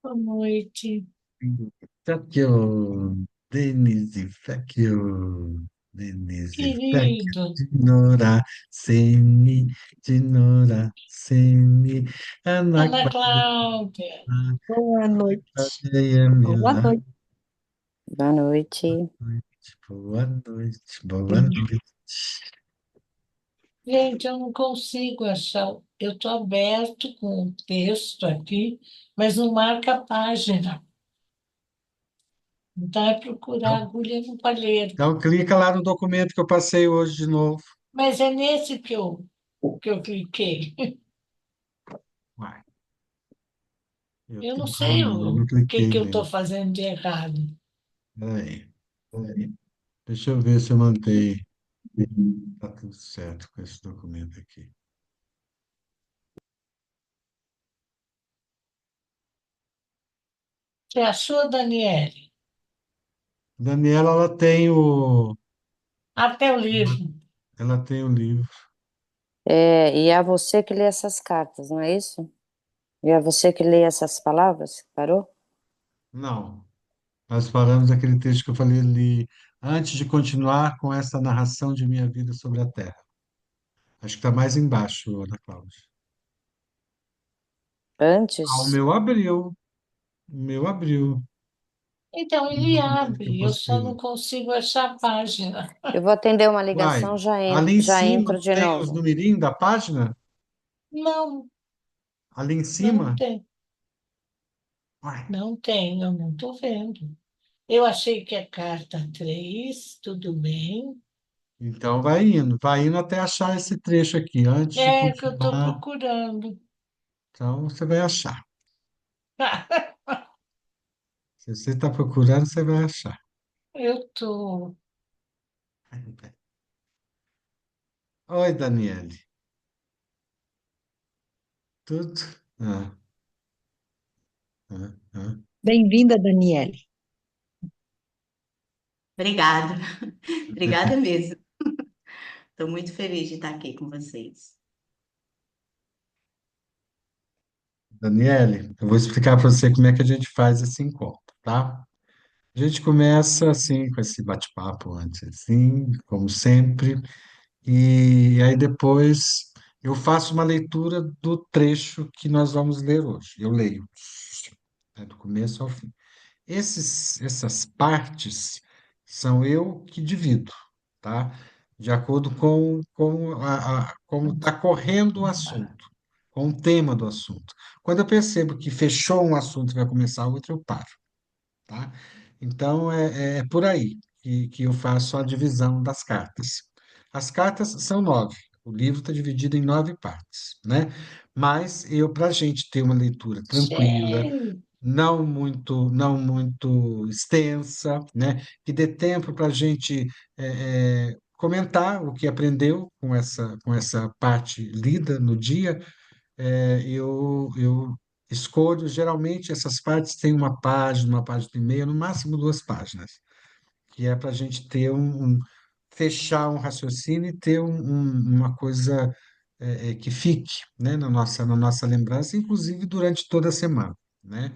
Boa noite. Vecchio, Denise, vecchio, Denise, vecchio, Querido, Dinora, Seni, Ana Anaquara, Cláudia, Boa noite. Boa Yamila. noite. Boa noite. Boa noite, boa noite. gente, eu não consigo achar. Eu estou aberto com o texto aqui, mas não marca a página. Então é procurar Então, agulha no palheiro. então clica lá no documento que eu passei hoje de novo. Mas é nesse que eu cliquei. Uai, eu Eu não tenho. Ah, sei não, eu o não que cliquei eu estou nele. fazendo de errado. Peraí, peraí. Deixa eu ver se eu mantei. Tá tudo certo com esse documento aqui. Você achou, Daniele? Daniela, Até o livro. ela tem o livro. E é você que lê essas cartas, não é isso? E é você que lê essas palavras? Parou? Não, nós paramos aquele texto que eu falei ali antes de continuar com essa narração de minha vida sobre a Terra. Acho que está mais embaixo, Ana Cláudia. Ah, Antes? o meu abriu Então no ele documento que eu abre, eu só não postei. consigo achar a página. Eu vou atender uma Uai, ligação, ali em já cima entro não de tem os novo. numerinhos da página? Não, Ali em não cima? tem. Uai, Não tem, eu não estou vendo. Eu achei que é carta 3, tudo bem. então vai indo até achar esse trecho aqui, antes de É que eu estou continuar. procurando. Então você vai achar. Se você está procurando, você vai achar. Eu estou. Oi, Daniele. Tudo? Ah, ah, ah. Bem-vinda, Daniele. Obrigada, obrigada mesmo. Estou muito feliz de estar aqui com vocês. Daniele, eu vou explicar para você como é que a gente faz esse encontro, tá? A gente começa assim, com esse bate-papo antes, assim, como sempre, e aí depois eu faço uma leitura do trecho que nós vamos ler hoje. Eu leio, né, do começo ao fim. Essas partes são eu que divido, tá? De acordo com como está correndo o assunto, com o tema do assunto. Quando eu percebo que fechou um assunto e vai começar outro, eu paro, tá? Então, é por aí que eu faço a divisão das cartas. As cartas são 9, o livro está dividido em 9 partes, né? Mas eu, para a gente ter uma leitura tranquila, Gente, não muito extensa, né? Que dê tempo para a gente comentar o que aprendeu com essa parte lida no dia. Eu escolho, geralmente, essas partes têm uma página e meia, no máximo 2 páginas, que é para a gente ter fechar um raciocínio e ter uma coisa que fique, né, na nossa lembrança, inclusive durante toda a semana, né?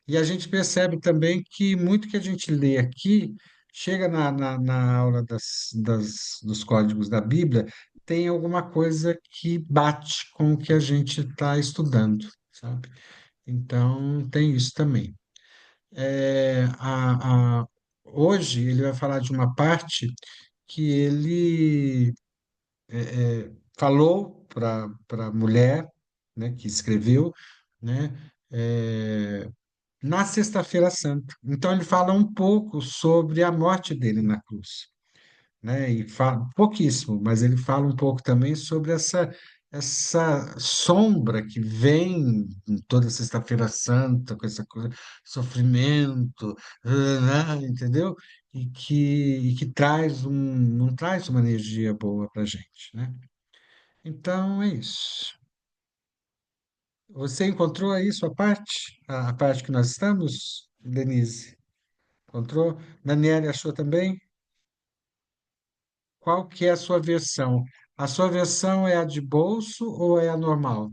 E a gente percebe também que muito que a gente lê aqui, chega na aula dos códigos da Bíblia, tem alguma coisa que bate com o que a gente está estudando, sabe? Então, tem isso também. Hoje ele vai falar de uma parte que ele falou para a mulher, né, que escreveu, né, é, na Sexta-feira Santa. Então, ele fala um pouco sobre a morte dele na cruz, né? E fala pouquíssimo, mas ele fala um pouco também sobre essa sombra que vem em toda Sexta-feira Santa, com essa coisa, sofrimento, né? Entendeu? E que não traz uma energia boa para a gente, né? Então, é isso. Você encontrou aí sua parte? A parte que nós estamos, Denise? Encontrou? Daniela achou também? Qual que é a sua versão? A sua versão é a de bolso ou é a normal?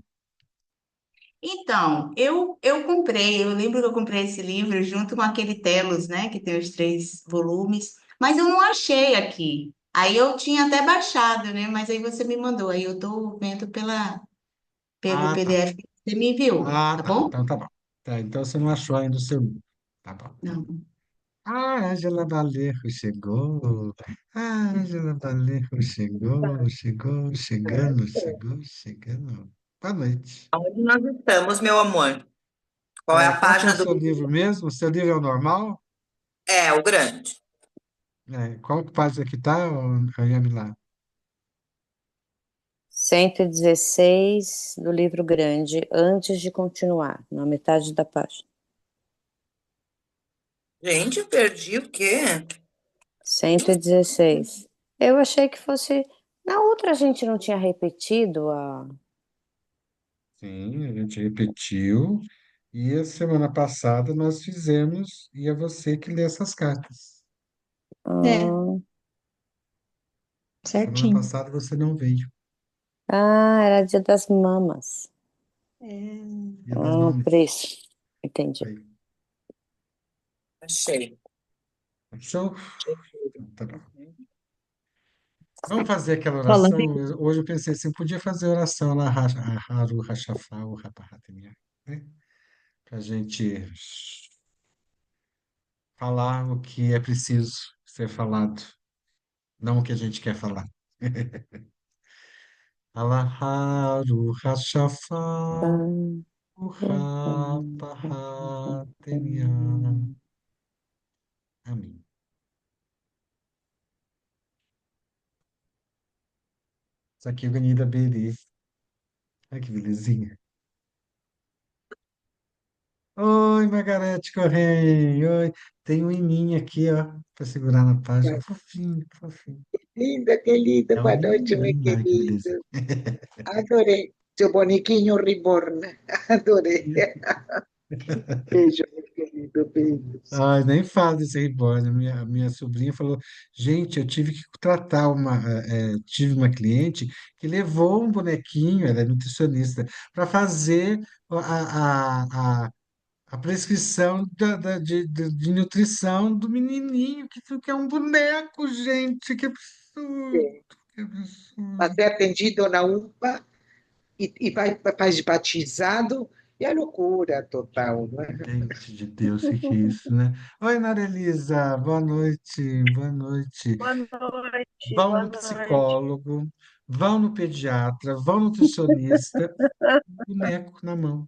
Então, eu comprei, eu lembro que eu comprei esse livro junto com aquele Telos, né, que tem os 3 volumes, mas eu não achei aqui. Aí eu tinha até baixado, né, mas aí você me mandou, aí eu tô vendo pelo Ah, tá. PDF que você me enviou, Ah, tá tá. bom? Então tá bom. Tá, então você não achou ainda o seu livro. Tá bom. Não. Ah, Ângela Valerro chegou. Ah, Ângela Valerro chegou, chegou, chegando, chegou, chegando. Boa noite. Onde nós estamos, meu amor? Qual é É, a qual que é o página do seu livro? livro mesmo? O seu livro é o normal? É, o grande. É, qual que página que tá, Yamila? 116 do livro grande, antes de continuar, na metade da página. Gente, eu perdi o quê? 116. Eu achei que fosse. Na outra a gente não tinha repetido a. Sim, a gente repetiu. E a semana passada nós fizemos, e é você que lê essas cartas. É, Ah, Semana certinho. passada você não veio. era dia das mamas. É, Dia das Por mamas. isso. Entendi. Aí. Achei. Show? Tá bom. Vamos fazer aquela falando oração? Hoje eu pensei assim, podia fazer oração lá, Haru, Hashafá, o Rapahatemia, né? Para a gente falar o que é preciso ser falado, não o que a gente quer falar. Alaharu, Hashafá, o Rapahatemia. Amém. Isso aqui é Avenida Berê. Olha que belezinha. Oi, Margarete Correia. Oi. Tem um iminho aqui, ó, para segurar na página. Fofinho, fofinho. Linda, que linda. É um Boa noite, meu menininho. Ai, que beleza. querido. Adorei. Seu bonequinho reborn. Adorei. Beijo, meu querido. Beijos. Ai, nem falo desse reborn. A minha sobrinha falou: gente, eu tive que tratar tive uma cliente que levou um bonequinho, ela é nutricionista, para fazer a prescrição de nutrição do menininho, que é um boneco, gente. Que absurdo, É, que mas absurdo. é atendido na UPA e faz de batizado. E é loucura total, não é? Gente de Deus, o que é isso, né? Oi, Nara Elisa, boa noite, boa noite. Boa noite, Vão boa no noite. psicólogo, vão no pediatra, vão no nutricionista, boneco na mão.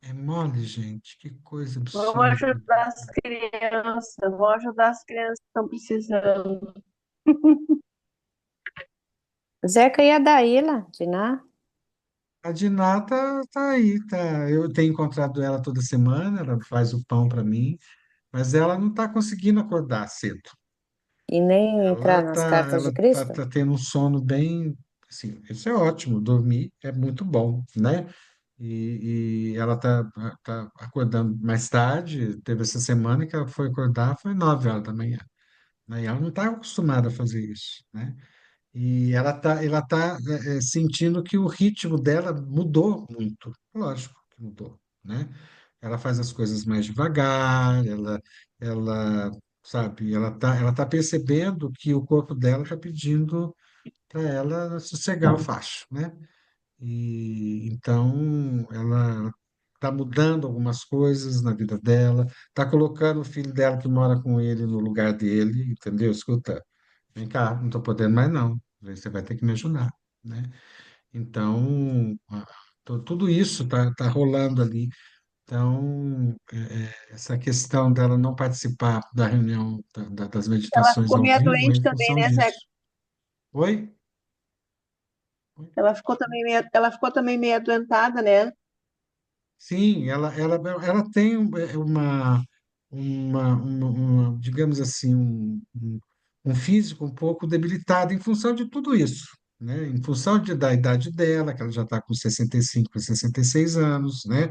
É mole, gente, que coisa Vamos absurda. ajudar as crianças, vamos ajudar as crianças que estão precisando. Zeca e a Daíla, Diná? A Diná tá aí, tá. Eu tenho encontrado ela toda semana, ela faz o pão para mim, mas ela não está conseguindo acordar cedo. E nem Ela entrar nas tá, cartas de ela tá, Cristo? tá tendo um sono bem, assim, isso é ótimo, dormir é muito bom, né? E ela tá acordando mais tarde, teve essa semana que ela foi acordar, foi 9 horas da manhã, né? E ela não está acostumada a fazer isso, né? E ela tá sentindo que o ritmo dela mudou muito, lógico que mudou, né? Ela faz as coisas mais devagar, ela, sabe, ela tá percebendo que o corpo dela está pedindo para ela sossegar o facho, né? E então ela está mudando algumas coisas na vida dela, está colocando o filho dela que mora com ele no lugar dele, entendeu? Escuta, vem cá, não estou podendo mais não, você vai ter que me ajudar, né? Então, tudo isso tá rolando ali. Então, essa questão dela não participar da reunião, das Ela meditações ficou ao meio vivo é doente em também, função né, Zeca? disso. Oi? Ela ficou também meio adoentada, né? Sim, ela tem digamos assim, um físico um pouco debilitado em função de tudo isso, né? Em função da idade dela, que ela já está com 65 para 66 anos, né?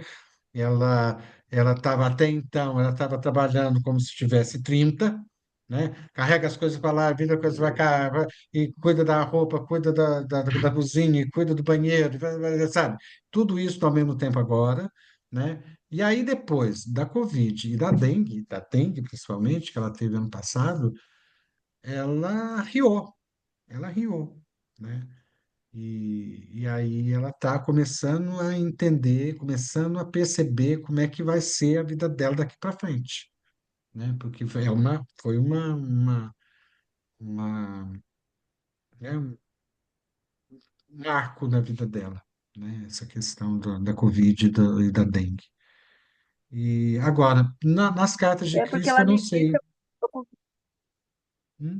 Ela ela estava até então, ela estava trabalhando como se tivesse 30, né? Carrega as coisas para lá, vira coisas para cá, e cuida da roupa, cuida da cozinha, e cuida do banheiro, sabe? Tudo isso ao mesmo tempo agora, né? E aí depois da Covid e da dengue principalmente, que ela teve ano passado, ela riu, ela riu, né? E aí ela está começando a entender, começando a perceber como é que vai ser a vida dela daqui para frente, né? Porque foi uma, né, um marco na vida dela, né? Essa questão da Covid e da dengue. E agora, nas cartas de É porque Cristo, eu ela não me disse, sei. eu, Hum?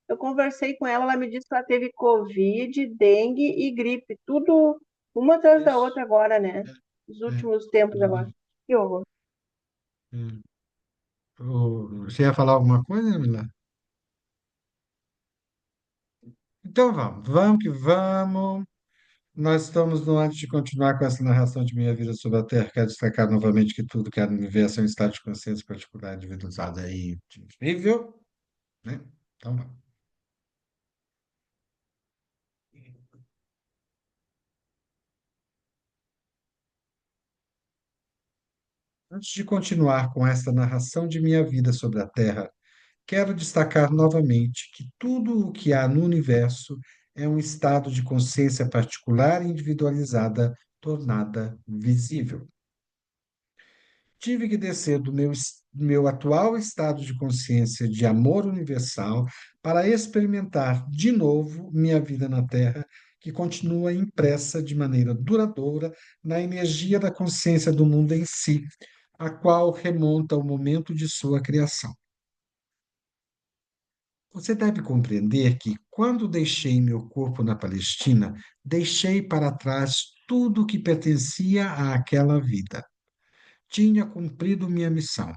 eu conversei com ela, ela me disse que ela teve Covid, dengue e gripe, tudo uma atrás da Isso. outra agora, né? Nos É, últimos tempos agora. Que horror. é. Você ia falar alguma coisa, Mila? Então vamos que vamos. Nós estamos no antes de continuar com essa narração de minha vida sobre a Terra. Quero destacar novamente que tudo que há no universo é um estado de consciência particular individualizado aí de nível, né? Então vamos. Antes de continuar com esta narração de minha vida sobre a Terra, quero destacar novamente que tudo o que há no universo é um estado de consciência particular e individualizada, tornada visível. Tive que descer do meu atual estado de consciência de amor universal para experimentar de novo minha vida na Terra, que continua impressa de maneira duradoura na energia da consciência do mundo em si, a qual remonta ao momento de sua criação. Você deve compreender que, quando deixei meu corpo na Palestina, deixei para trás tudo o que pertencia àquela vida. Tinha cumprido minha missão.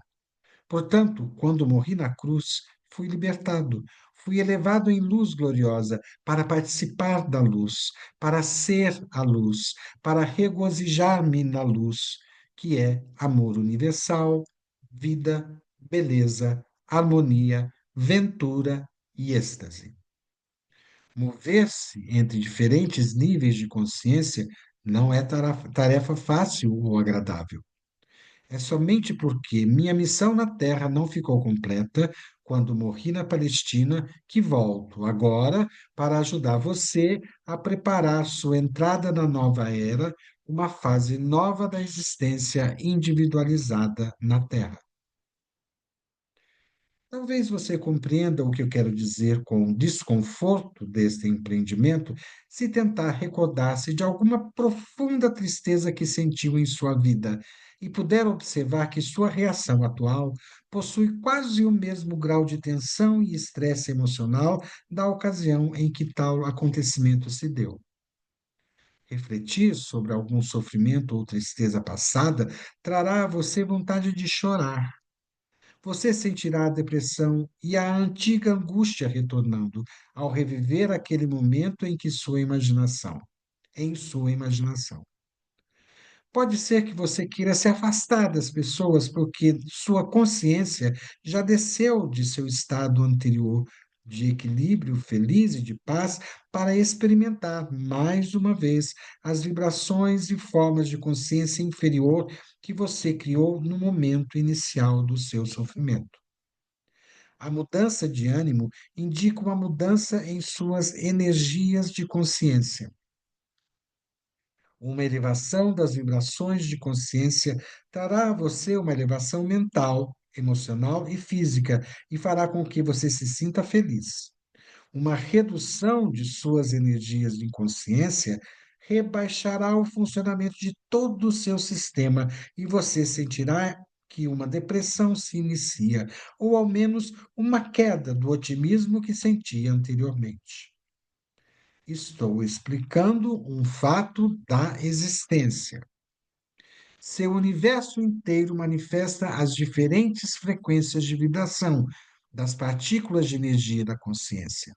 Portanto, quando morri na cruz, fui libertado, fui elevado em luz gloriosa para participar da luz, para ser a luz, para regozijar-me na luz, que é amor universal, vida, beleza, harmonia, ventura e êxtase. Mover-se entre diferentes níveis de consciência não é tarefa fácil ou agradável. É somente porque minha missão na Terra não ficou completa quando morri na Palestina que volto agora para ajudar você a preparar sua entrada na nova era, uma fase nova da existência individualizada na Terra. Talvez você compreenda o que eu quero dizer com o desconforto deste empreendimento se tentar recordar-se de alguma profunda tristeza que sentiu em sua vida e puder observar que sua reação atual possui quase o mesmo grau de tensão e estresse emocional da ocasião em que tal acontecimento se deu. Refletir sobre algum sofrimento ou tristeza passada trará a você vontade de chorar. Você sentirá a depressão e a antiga angústia retornando ao reviver aquele momento em sua imaginação. Pode ser que você queira se afastar das pessoas porque sua consciência já desceu de seu estado anterior de equilíbrio feliz e de paz para experimentar mais uma vez as vibrações e formas de consciência inferior que você criou no momento inicial do seu sofrimento. A mudança de ânimo indica uma mudança em suas energias de consciência. Uma elevação das vibrações de consciência trará a você uma elevação mental, emocional e física e fará com que você se sinta feliz. Uma redução de suas energias de consciência rebaixará o funcionamento de todo o seu sistema e você sentirá que uma depressão se inicia, ou ao menos uma queda do otimismo que sentia anteriormente. Estou explicando um fato da existência. Seu universo inteiro manifesta as diferentes frequências de vibração das partículas de energia da consciência.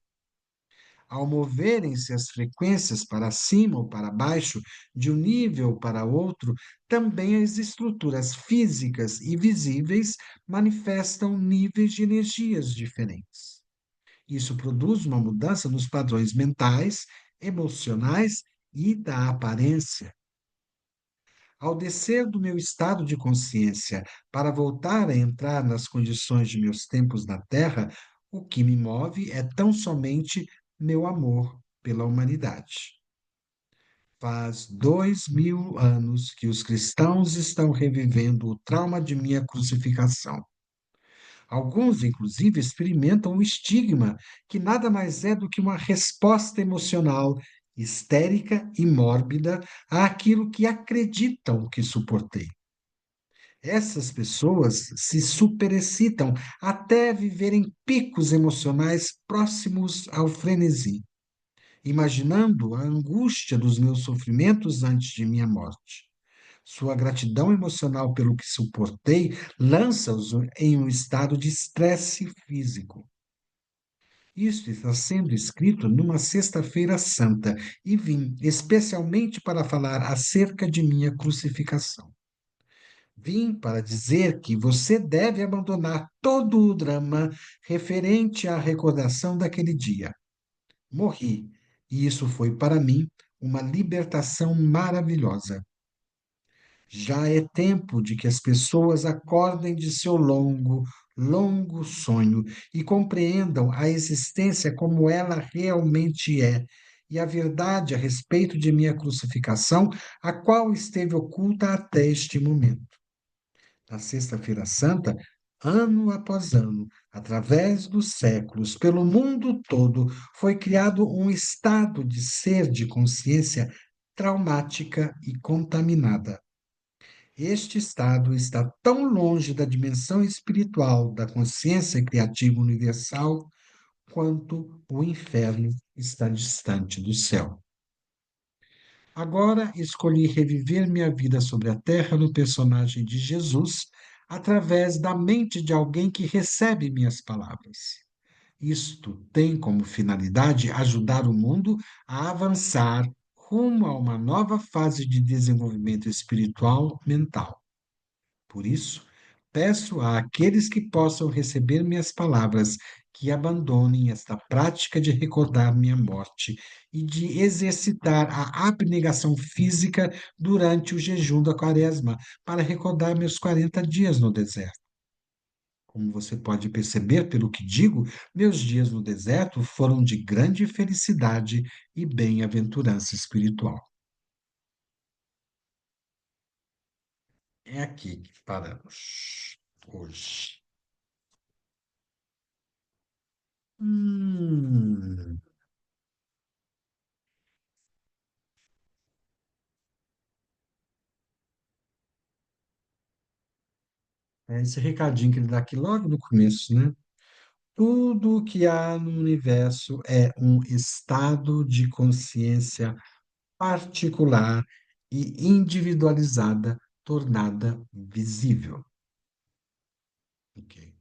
Ao moverem-se as frequências para cima ou para baixo, de um nível para outro, também as estruturas físicas e visíveis manifestam níveis de energias diferentes. Isso produz uma mudança nos padrões mentais, emocionais e da aparência. Ao descer do meu estado de consciência para voltar a entrar nas condições de meus tempos na Terra, o que me move é tão somente meu amor pela humanidade. Faz 2000 anos que os cristãos estão revivendo o trauma de minha crucificação. Alguns, inclusive, experimentam o estigma, que nada mais é do que uma resposta emocional histérica e mórbida àquilo que acreditam que suportei. Essas pessoas se superexcitam até viverem picos emocionais próximos ao frenesi, imaginando a angústia dos meus sofrimentos antes de minha morte. Sua gratidão emocional pelo que suportei lança-os em um estado de estresse físico. Isto está sendo escrito numa Sexta-feira Santa e vim especialmente para falar acerca de minha crucificação. Vim para dizer que você deve abandonar todo o drama referente à recordação daquele dia. Morri, e isso foi para mim uma libertação maravilhosa. Já é tempo de que as pessoas acordem de seu longo, longo sonho e compreendam a existência como ela realmente é e a verdade a respeito de minha crucificação, a qual esteve oculta até este momento. Na Sexta-feira Santa, ano após ano, através dos séculos, pelo mundo todo, foi criado um estado de ser de consciência traumática e contaminada. Este estado está tão longe da dimensão espiritual da consciência criativa universal quanto o inferno está distante do céu. Agora escolhi reviver minha vida sobre a terra no personagem de Jesus, através da mente de alguém que recebe minhas palavras. Isto tem como finalidade ajudar o mundo a avançar rumo a uma nova fase de desenvolvimento espiritual mental. Por isso, peço àqueles que possam receber minhas palavras que abandonem esta prática de recordar minha morte e de exercitar a abnegação física durante o jejum da Quaresma, para recordar meus 40 dias no deserto. Como você pode perceber pelo que digo, meus dias no deserto foram de grande felicidade e bem-aventurança espiritual. É aqui que paramos hoje. Hum, é esse recadinho que ele dá aqui logo no começo, né? Tudo o que há no universo é um estado de consciência particular e individualizada, tornada visível. Ok.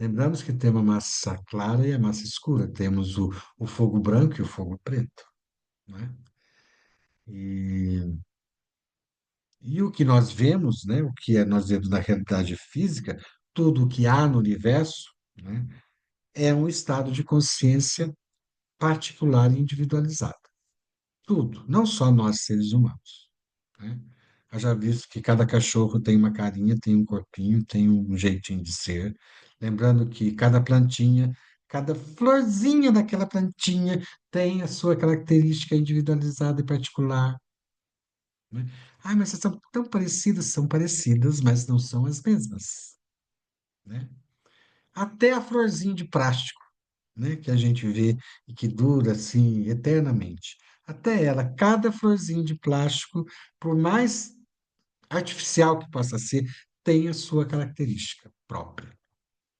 Lembramos que temos a massa clara e a massa escura, temos o fogo branco e o fogo preto, né? E E o que nós vemos, né, o que nós vemos na realidade física, tudo o que há no universo, né, é um estado de consciência particular e individualizado. Tudo, não só nós seres humanos, né? Haja visto que cada cachorro tem uma carinha, tem um corpinho, tem um jeitinho de ser. Lembrando que cada plantinha, cada florzinha daquela plantinha tem a sua característica individualizada e particular, né? Ah, mas vocês são tão parecidas, são parecidas, mas não são as mesmas, né? Até a florzinha de plástico, né, que a gente vê e que dura assim eternamente. Até ela, cada florzinha de plástico, por mais artificial que possa ser, tem a sua característica própria.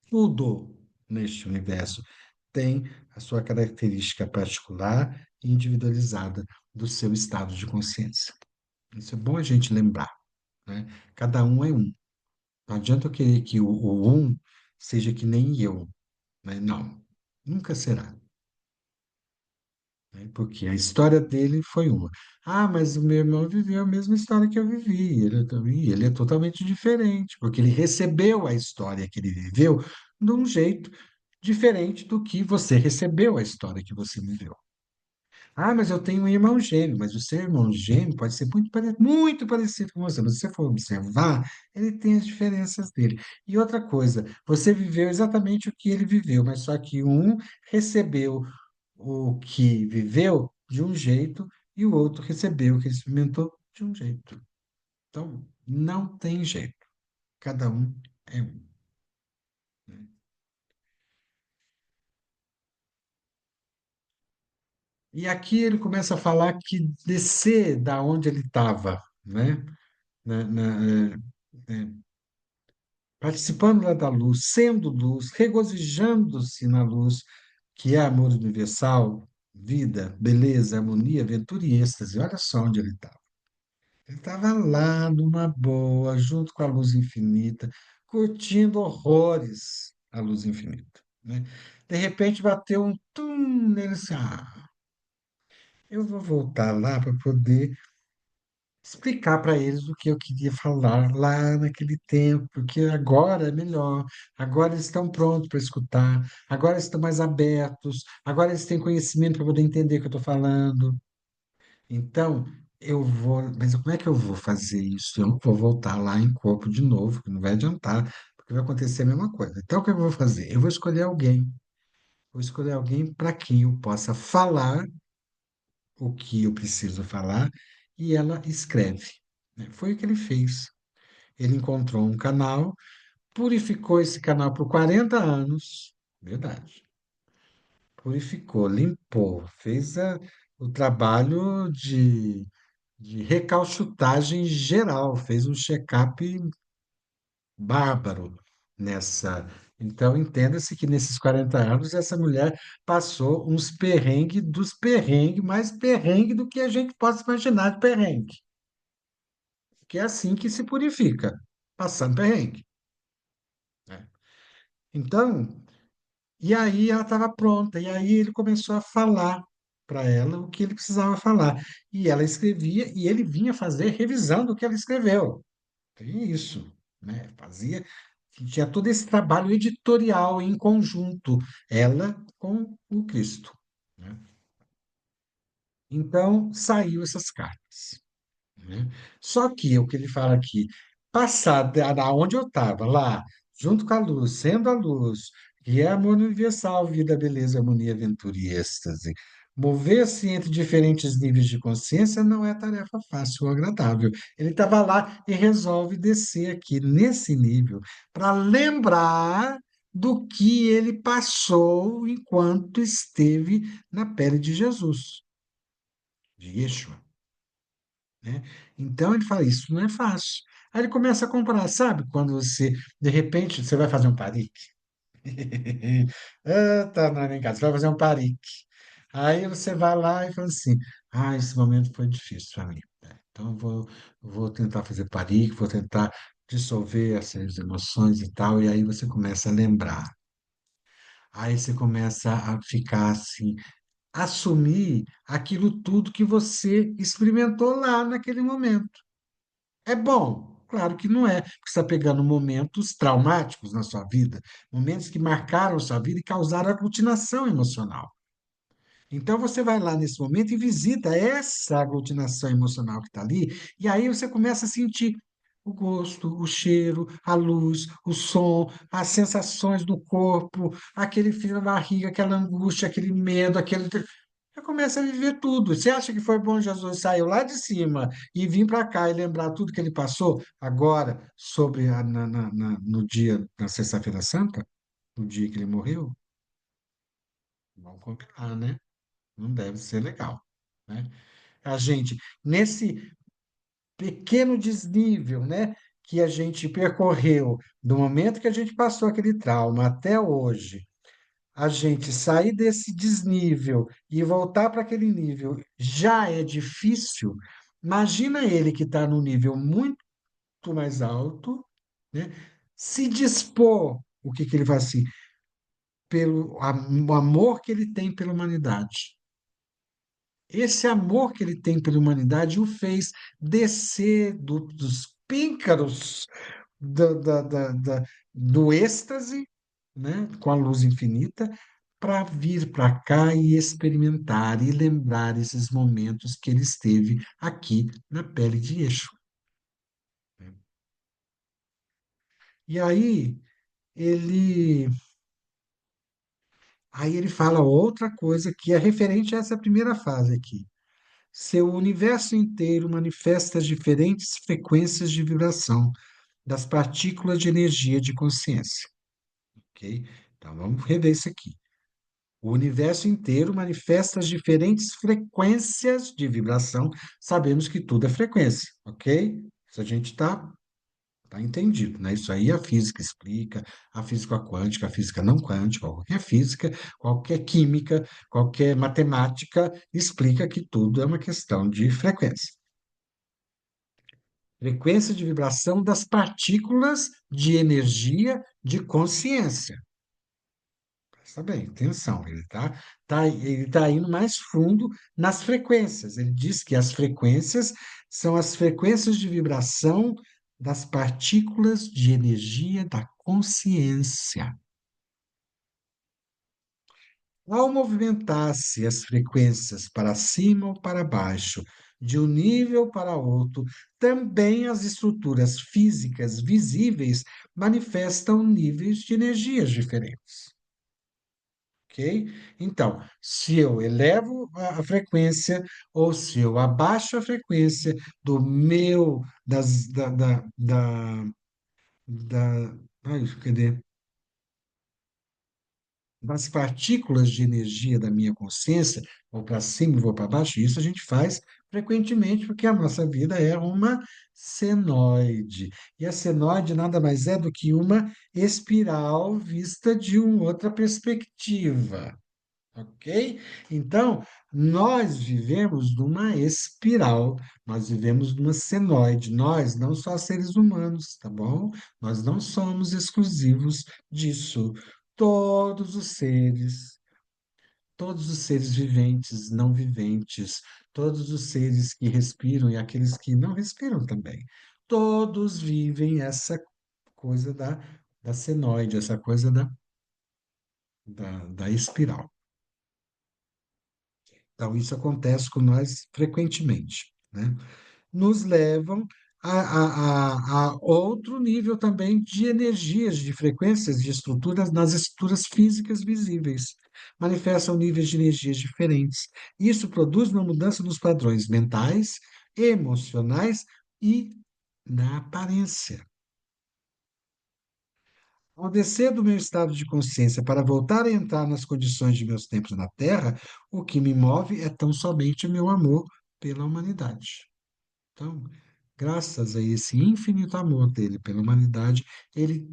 Tudo neste universo tem a sua característica particular e individualizada do seu estado de consciência. Isso é bom a gente lembrar, né? Cada um é um. Não adianta eu querer que o um seja que nem eu, né? Não, nunca será. né? Porque a história dele foi uma. Ah, mas o meu irmão viveu a mesma história que eu vivi. Ele é totalmente diferente, porque ele recebeu a história que ele viveu de um jeito diferente do que você recebeu a história que você viveu. Ah, mas eu tenho um irmão gêmeo, mas o seu irmão gêmeo pode ser muito parecido com você. Mas se você for observar, ele tem as diferenças dele. E outra coisa, você viveu exatamente o que ele viveu, mas só que um recebeu o que viveu de um jeito e o outro recebeu o que experimentou de um jeito. Então, não tem jeito. Cada um é um, né? E aqui ele começa a falar que descer da onde ele estava, né? É, participando lá da luz, sendo luz, regozijando-se na luz, que é amor universal, vida, beleza, harmonia, aventura e êxtase. Olha só onde ele estava. Ele estava lá numa boa, junto com a luz infinita, curtindo horrores a luz infinita, né? De repente bateu um tum nele assim, eu vou voltar lá para poder explicar para eles o que eu queria falar lá naquele tempo, porque agora é melhor, agora eles estão prontos para escutar, agora eles estão mais abertos, agora eles têm conhecimento para poder entender o que eu estou falando. Então, eu vou, mas como é que eu vou fazer isso? Eu não vou voltar lá em corpo de novo, que não vai adiantar, porque vai acontecer a mesma coisa. Então, o que eu vou fazer? Eu vou escolher alguém para quem eu possa falar o que eu preciso falar e ela escreve, né? Foi o que ele fez. Ele encontrou um canal, purificou esse canal por 40 anos, verdade. Purificou, limpou, fez o trabalho de recalchutagem geral, fez um check-up bárbaro nessa. Então, entenda-se que nesses 40 anos, essa mulher passou uns perrengues dos perrengues, mais perrengue do que a gente possa imaginar de perrengue. Que é assim que se purifica, passando perrengue, né? Então, e aí ela estava pronta, e aí ele começou a falar para ela o que ele precisava falar. E ela escrevia, e ele vinha fazer revisão do que ela escreveu. Tem isso, né? Fazia, tinha todo esse trabalho editorial em conjunto, ela com o Cristo, né? Então, saiu essas cartas, né? Só que o que ele fala aqui, passar da onde eu estava, lá, junto com a luz, sendo a luz, que é amor universal, vida, beleza, harmonia, aventura e êxtase, mover-se entre diferentes níveis de consciência não é tarefa fácil ou agradável. Ele estava lá e resolve descer aqui nesse nível para lembrar do que ele passou enquanto esteve na pele de Jesus, de Yeshua, né? Então ele fala, isso não é fácil. Aí ele começa a comparar, sabe? Quando você, de repente, você vai fazer um parique. Ah, tá, não é nem casa, você vai fazer um parique. Aí você vai lá e fala assim, esse momento foi difícil para mim, né? Então eu vou tentar fazer parique, vou tentar dissolver essas emoções e tal, e aí você começa a lembrar. Aí você começa a ficar assim, assumir aquilo tudo que você experimentou lá naquele momento. É bom? Claro que não é, porque você está pegando momentos traumáticos na sua vida, momentos que marcaram sua vida e causaram aglutinação emocional. Então você vai lá nesse momento e visita essa aglutinação emocional que está ali, e aí você começa a sentir o gosto, o cheiro, a luz, o som, as sensações do corpo, aquele frio na barriga, aquela angústia, aquele medo, aquele. Você começa a viver tudo. Você acha que foi bom Jesus saiu lá de cima e vir para cá e lembrar tudo que ele passou agora sobre no dia, na Sexta-feira Santa, no dia que ele morreu? Vamos combinar, né? Não deve ser legal, né? A gente, nesse pequeno desnível, né, que a gente percorreu, do momento que a gente passou aquele trauma até hoje, a gente sair desse desnível e voltar para aquele nível já é difícil. Imagina ele que está num nível muito mais alto, né? Se dispor, o que que ele faz assim, o amor que ele tem pela humanidade. Esse amor que ele tem pela humanidade o fez descer dos píncaros do êxtase, né, com a luz infinita, para vir para cá e experimentar e lembrar esses momentos que ele esteve aqui na pele de Eixo. E ele, aí ele fala outra coisa que é referente a essa primeira fase aqui. Seu universo inteiro manifesta as diferentes frequências de vibração das partículas de energia de consciência. Ok? Então vamos rever isso aqui. O universo inteiro manifesta as diferentes frequências de vibração. Sabemos que tudo é frequência, ok? Isso a gente tá entendido, né? Isso aí a física explica, a física quântica, a física não quântica, qualquer física, qualquer química, qualquer matemática explica que tudo é uma questão de frequência. Frequência de vibração das partículas de energia de consciência. Presta bem, atenção, ele tá indo mais fundo nas frequências. Ele diz que as frequências são as frequências de vibração das partículas de energia da consciência. Ao movimentar-se as frequências para cima ou para baixo, de um nível para outro, também as estruturas físicas visíveis manifestam níveis de energias diferentes. Ok? Então, se eu elevo a frequência ou se eu abaixo a frequência do meu, da, ai, cadê? Das partículas de energia da minha consciência, vou para cima e vou para baixo, isso a gente faz frequentemente, porque a nossa vida é uma senoide. E a senoide nada mais é do que uma espiral vista de uma outra perspectiva. Ok? Então, nós vivemos numa espiral, nós vivemos numa senoide, nós, não só seres humanos, tá bom? Nós não somos exclusivos disso. Todos os seres, todos os seres viventes, não viventes, todos os seres que respiram e aqueles que não respiram também, todos vivem essa coisa da senoide, essa coisa da espiral. Então, isso acontece com nós frequentemente, né? Nos levam a outro nível também de energias, de frequências, de estruturas, nas estruturas físicas visíveis. Manifestam níveis de energias diferentes. Isso produz uma mudança nos padrões mentais, emocionais e na aparência. Ao descer do meu estado de consciência para voltar a entrar nas condições de meus tempos na Terra, o que me move é tão somente o meu amor pela humanidade. Então, graças a esse infinito amor dele pela humanidade, ele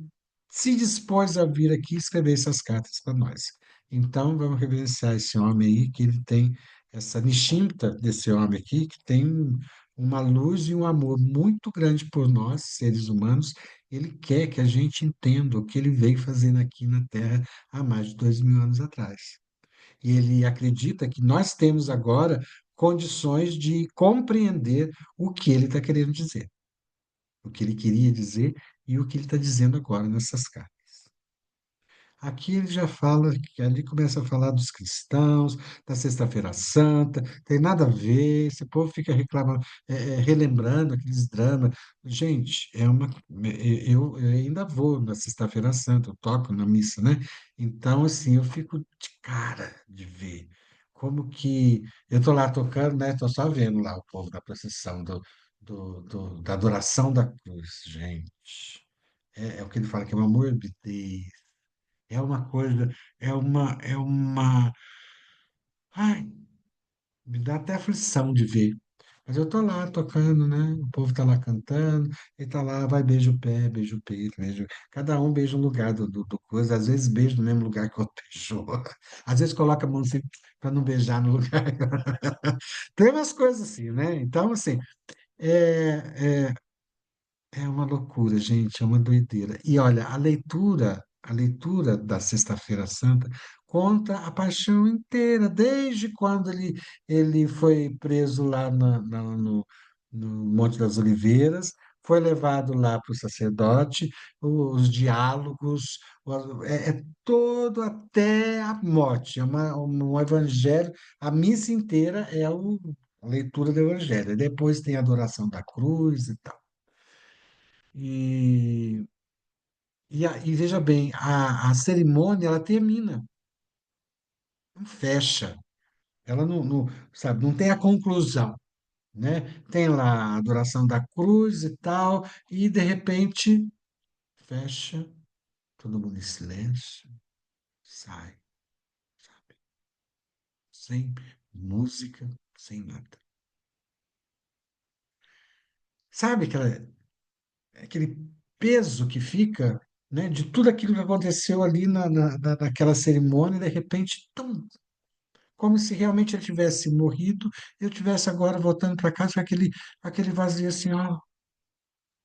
se dispôs a vir aqui escrever essas cartas para nós. Então, vamos reverenciar esse homem aí, que ele tem essa nishimta desse homem aqui, que tem uma luz e um amor muito grande por nós, seres humanos. Ele quer que a gente entenda o que ele veio fazendo aqui na Terra há mais de 2000 anos atrás. E ele acredita que nós temos agora condições de compreender o que ele está querendo dizer, o que ele queria dizer e o que ele está dizendo agora nessas cartas. Aqui ele já fala, que ali começa a falar dos cristãos, da Sexta-feira Santa, tem nada a ver, esse povo fica reclamando, relembrando aqueles dramas. Gente, eu ainda vou na Sexta-feira Santa, eu toco na missa, né? Então, assim, eu fico de cara de ver como que eu estou lá tocando, né? Estou só vendo lá o povo da procissão da adoração da cruz, gente. É o que ele fala que é uma morbidez, é uma coisa, ai, me dá até aflição de ver. Mas eu tô lá tocando, né? O povo tá lá cantando, e tá lá, vai, beija o pé, beija o peito, beija. Cada um beija um lugar do coisa, às vezes beija no mesmo lugar que o outro beijou. Às vezes coloca a mão assim para não beijar no lugar. Tem umas coisas assim, né? Então, assim, é, é uma loucura, gente, é uma doideira. E olha, a leitura a leitura da Sexta-feira Santa conta a paixão inteira, desde quando ele foi preso lá no Monte das Oliveiras, foi levado lá para o sacerdote, os diálogos, é todo até a morte, um evangelho, a missa inteira é a leitura do evangelho, depois tem a adoração da cruz e tal. E, e veja bem, a cerimônia ela termina, não fecha, ela sabe, não tem a conclusão, né? Tem lá a adoração da cruz e tal, e de repente fecha, todo mundo em silêncio, sai, sem música, sem nada. Sabe aquele peso que fica, né, de tudo aquilo que aconteceu ali naquela cerimônia, de repente, tum, como se realmente ele tivesse morrido, eu tivesse agora voltando para casa com aquele vazio assim, ó,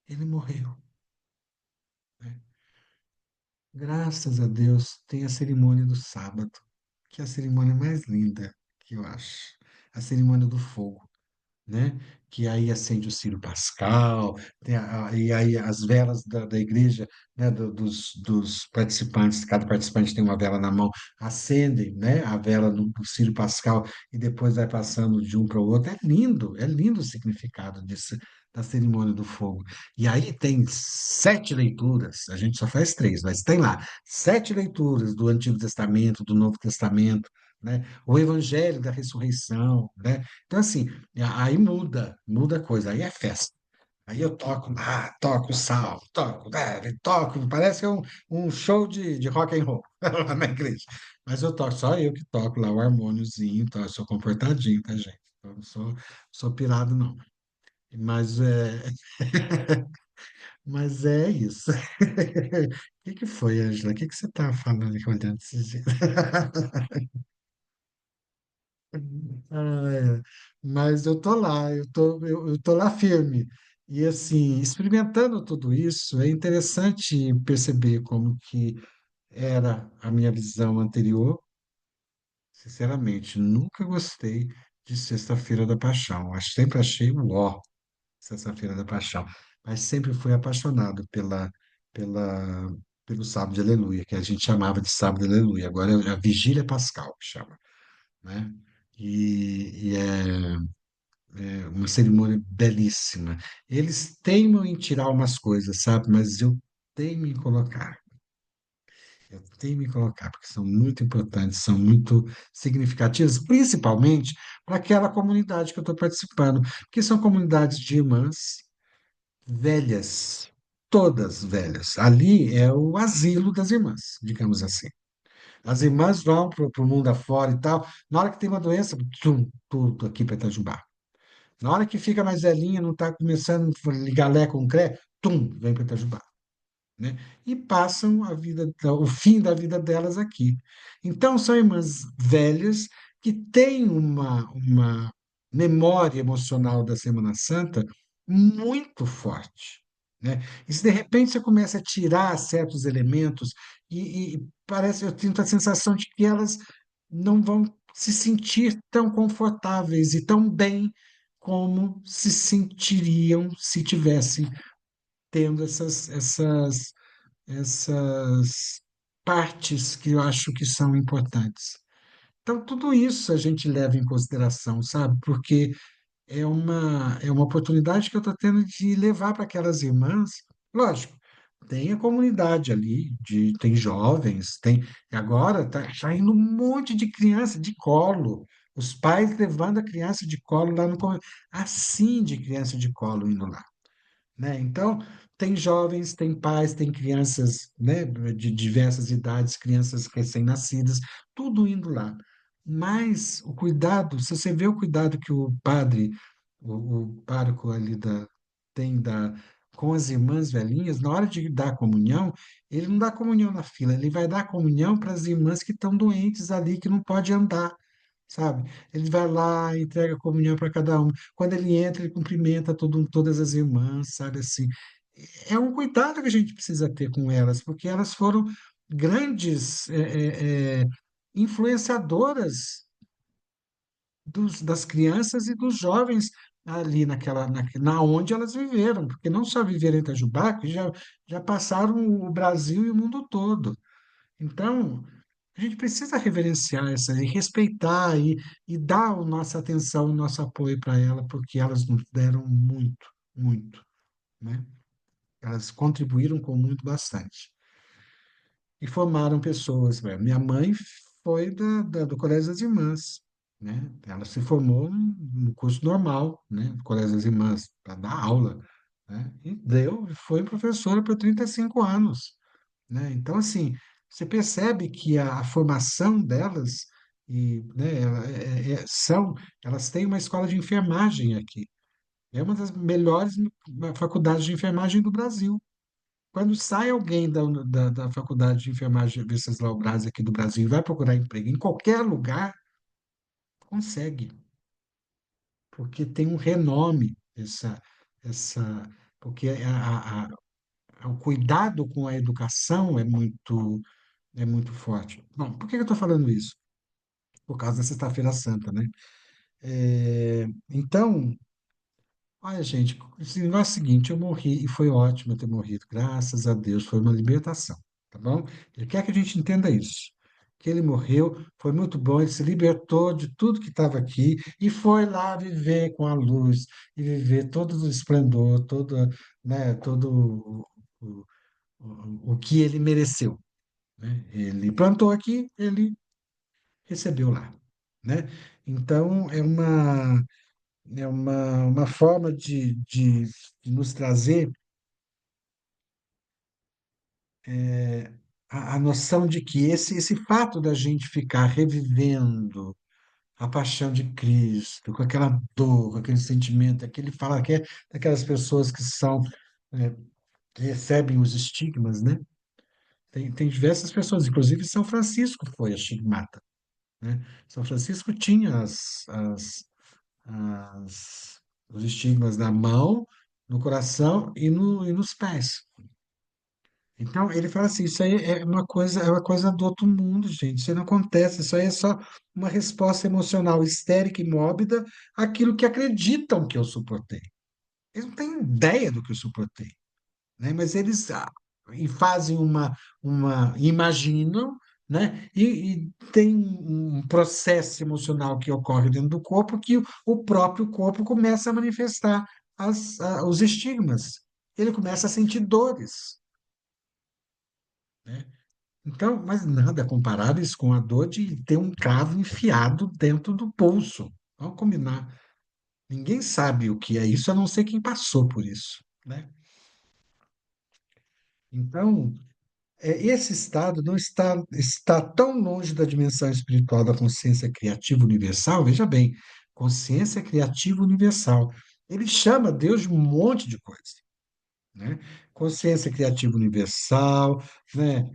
ele morreu, né? Graças a Deus tem a cerimônia do sábado, que é a cerimônia mais linda que eu acho, a cerimônia do fogo, né? Que aí acende o Círio Pascal, e aí as velas da igreja, né? Dos participantes, cada participante tem uma vela na mão, acendem, né? A vela do Círio Pascal e depois vai passando de um para o outro. É lindo o significado disso, da cerimônia do fogo. E aí tem 7 leituras, a gente só faz 3, mas tem lá 7 leituras do Antigo Testamento, do Novo Testamento, né? O Evangelho da Ressurreição, né? Então, assim, aí muda a coisa, aí é festa. Aí eu toco lá, toco salvo, toco, né, toco, parece que é um show de rock and roll lá na igreja. Mas eu toco, só eu que toco lá o harmôniozinho, então eu sou comportadinho, tá, gente? Eu não sou pirado, não. Mas mas é isso. O que que foi, Ângela? O que que você tá falando aqui olhando desse jeito? Ah, é. Mas eu tô lá, eu tô lá firme. E assim, experimentando tudo isso, é interessante perceber como que era a minha visão anterior. Sinceramente, nunca gostei de Sexta-feira da Paixão. Sempre achei o ó, Sexta-feira da Paixão. Mas sempre fui apaixonado pela, pelo Sábado de Aleluia, que a gente chamava de Sábado de Aleluia. Agora é a Vigília Pascal que chama, né? E é uma cerimônia belíssima. Eles teimam em tirar umas coisas, sabe? Mas eu teimo em colocar. Eu teimo em colocar, porque são muito importantes, são muito significativas, principalmente para aquela comunidade que eu estou participando, porque são comunidades de irmãs velhas, todas velhas. Ali é o asilo das irmãs, digamos assim. As irmãs vão para o mundo afora e tal. Na hora que tem uma doença, tudo aqui para Itajubá. Na hora que fica mais velhinha, não está começando a ligar Lé com Cré, vem para Itajubá, né? E passam o fim da vida delas aqui. Então, são irmãs velhas que têm uma memória emocional da Semana Santa muito forte, né? E se de repente você começa a tirar certos elementos e parece, eu tenho a sensação de que elas não vão se sentir tão confortáveis e tão bem como se sentiriam se tivessem tendo essas partes que eu acho que são importantes. Então, tudo isso a gente leva em consideração, sabe? Porque é uma oportunidade que eu estou tendo de levar para aquelas irmãs. Lógico, tem a comunidade ali, tem jovens, tem. Agora está indo um monte de criança de colo. Os pais levando a criança de colo lá no. Assim de criança de colo indo lá, né? Então, tem jovens, tem pais, tem crianças, né, de diversas idades, crianças recém-nascidas, tudo indo lá. Mas o cuidado, se você vê o cuidado que o padre, o pároco ali tem com as irmãs velhinhas, na hora de dar a comunhão, ele não dá comunhão na fila, ele vai dar comunhão para as irmãs que estão doentes ali, que não pode andar, sabe? Ele vai lá, entrega a comunhão para cada um. Quando ele entra, ele cumprimenta todas as irmãs, sabe assim? É um cuidado que a gente precisa ter com elas, porque elas foram grandes influenciadoras das crianças e dos jovens ali na onde elas viveram, porque não só viveram em Itajubá, que já passaram o Brasil e o mundo todo. Então, a gente precisa reverenciar essa e respeitar e dar a nossa atenção, o nosso apoio para ela, porque elas nos deram muito, muito, né? Elas contribuíram com muito bastante e formaram pessoas. Minha mãe foi do Colégio das Irmãs, né? Ela se formou no curso normal, né? Do Colégio das Irmãs, para dar aula, né? E foi professora por 35 anos, né? Então, assim, você percebe que a formação delas e, né, elas têm uma escola de enfermagem aqui. É uma das melhores faculdades de enfermagem do Brasil. Quando sai alguém da faculdade de enfermagem Venceslau Braz aqui do Brasil e vai procurar emprego em qualquer lugar, consegue, porque tem um renome essa, porque o cuidado com a educação é muito forte. Bom, por que eu estou falando isso? Por causa da Sexta-feira Santa, né? Então, olha, gente, esse negócio é o seguinte, eu morri e foi ótimo eu ter morrido, graças a Deus, foi uma libertação, tá bom? Ele quer que a gente entenda isso, que ele morreu, foi muito bom, ele se libertou de tudo que estava aqui e foi lá viver com a luz e viver todo o esplendor, todo o que ele mereceu, né? Ele plantou aqui, ele recebeu lá, né? Então, uma forma de nos trazer a noção de que esse fato da gente ficar revivendo a paixão de Cristo, com aquela dor, com aquele sentimento, aquele fala que é daquelas pessoas que é, que recebem os estigmas, né? Tem diversas pessoas, inclusive São Francisco foi estigmata, né? São Francisco tinha os estigmas na mão, no coração e nos pés. Então, ele fala assim, isso aí é uma coisa do outro mundo, gente. Isso aí não acontece, isso aí é só uma resposta emocional histérica e mórbida àquilo que acreditam que eu suportei. Eles não têm ideia do que eu suportei, né? Mas eles e fazem imaginam, né? E tem um processo emocional que ocorre dentro do corpo que o próprio corpo começa a manifestar os estigmas. Ele começa a sentir dores, né? Então, mas nada comparáveis com a dor de ter um cravo enfiado dentro do pulso. Vamos combinar. Ninguém sabe o que é isso, a não ser quem passou por isso, né? Então, esse estado não está tão longe da dimensão espiritual da consciência criativa universal. Veja bem, consciência criativa universal. Ele chama Deus de um monte de coisa, né? Consciência criativa universal, né?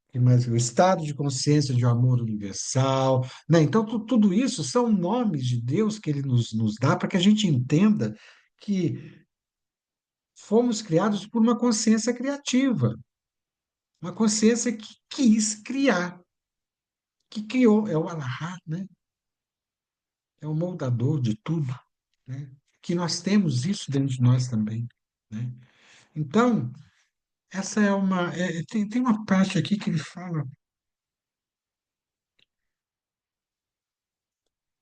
Que mais? O estado de consciência de um amor universal, né? Então, tudo isso são nomes de Deus que ele nos dá para que a gente entenda que fomos criados por uma consciência criativa, uma consciência que quis criar, que criou, é o Allah, né? É o moldador de tudo, né? Que nós temos isso dentro de nós também, né? Então, essa tem uma parte aqui que ele fala.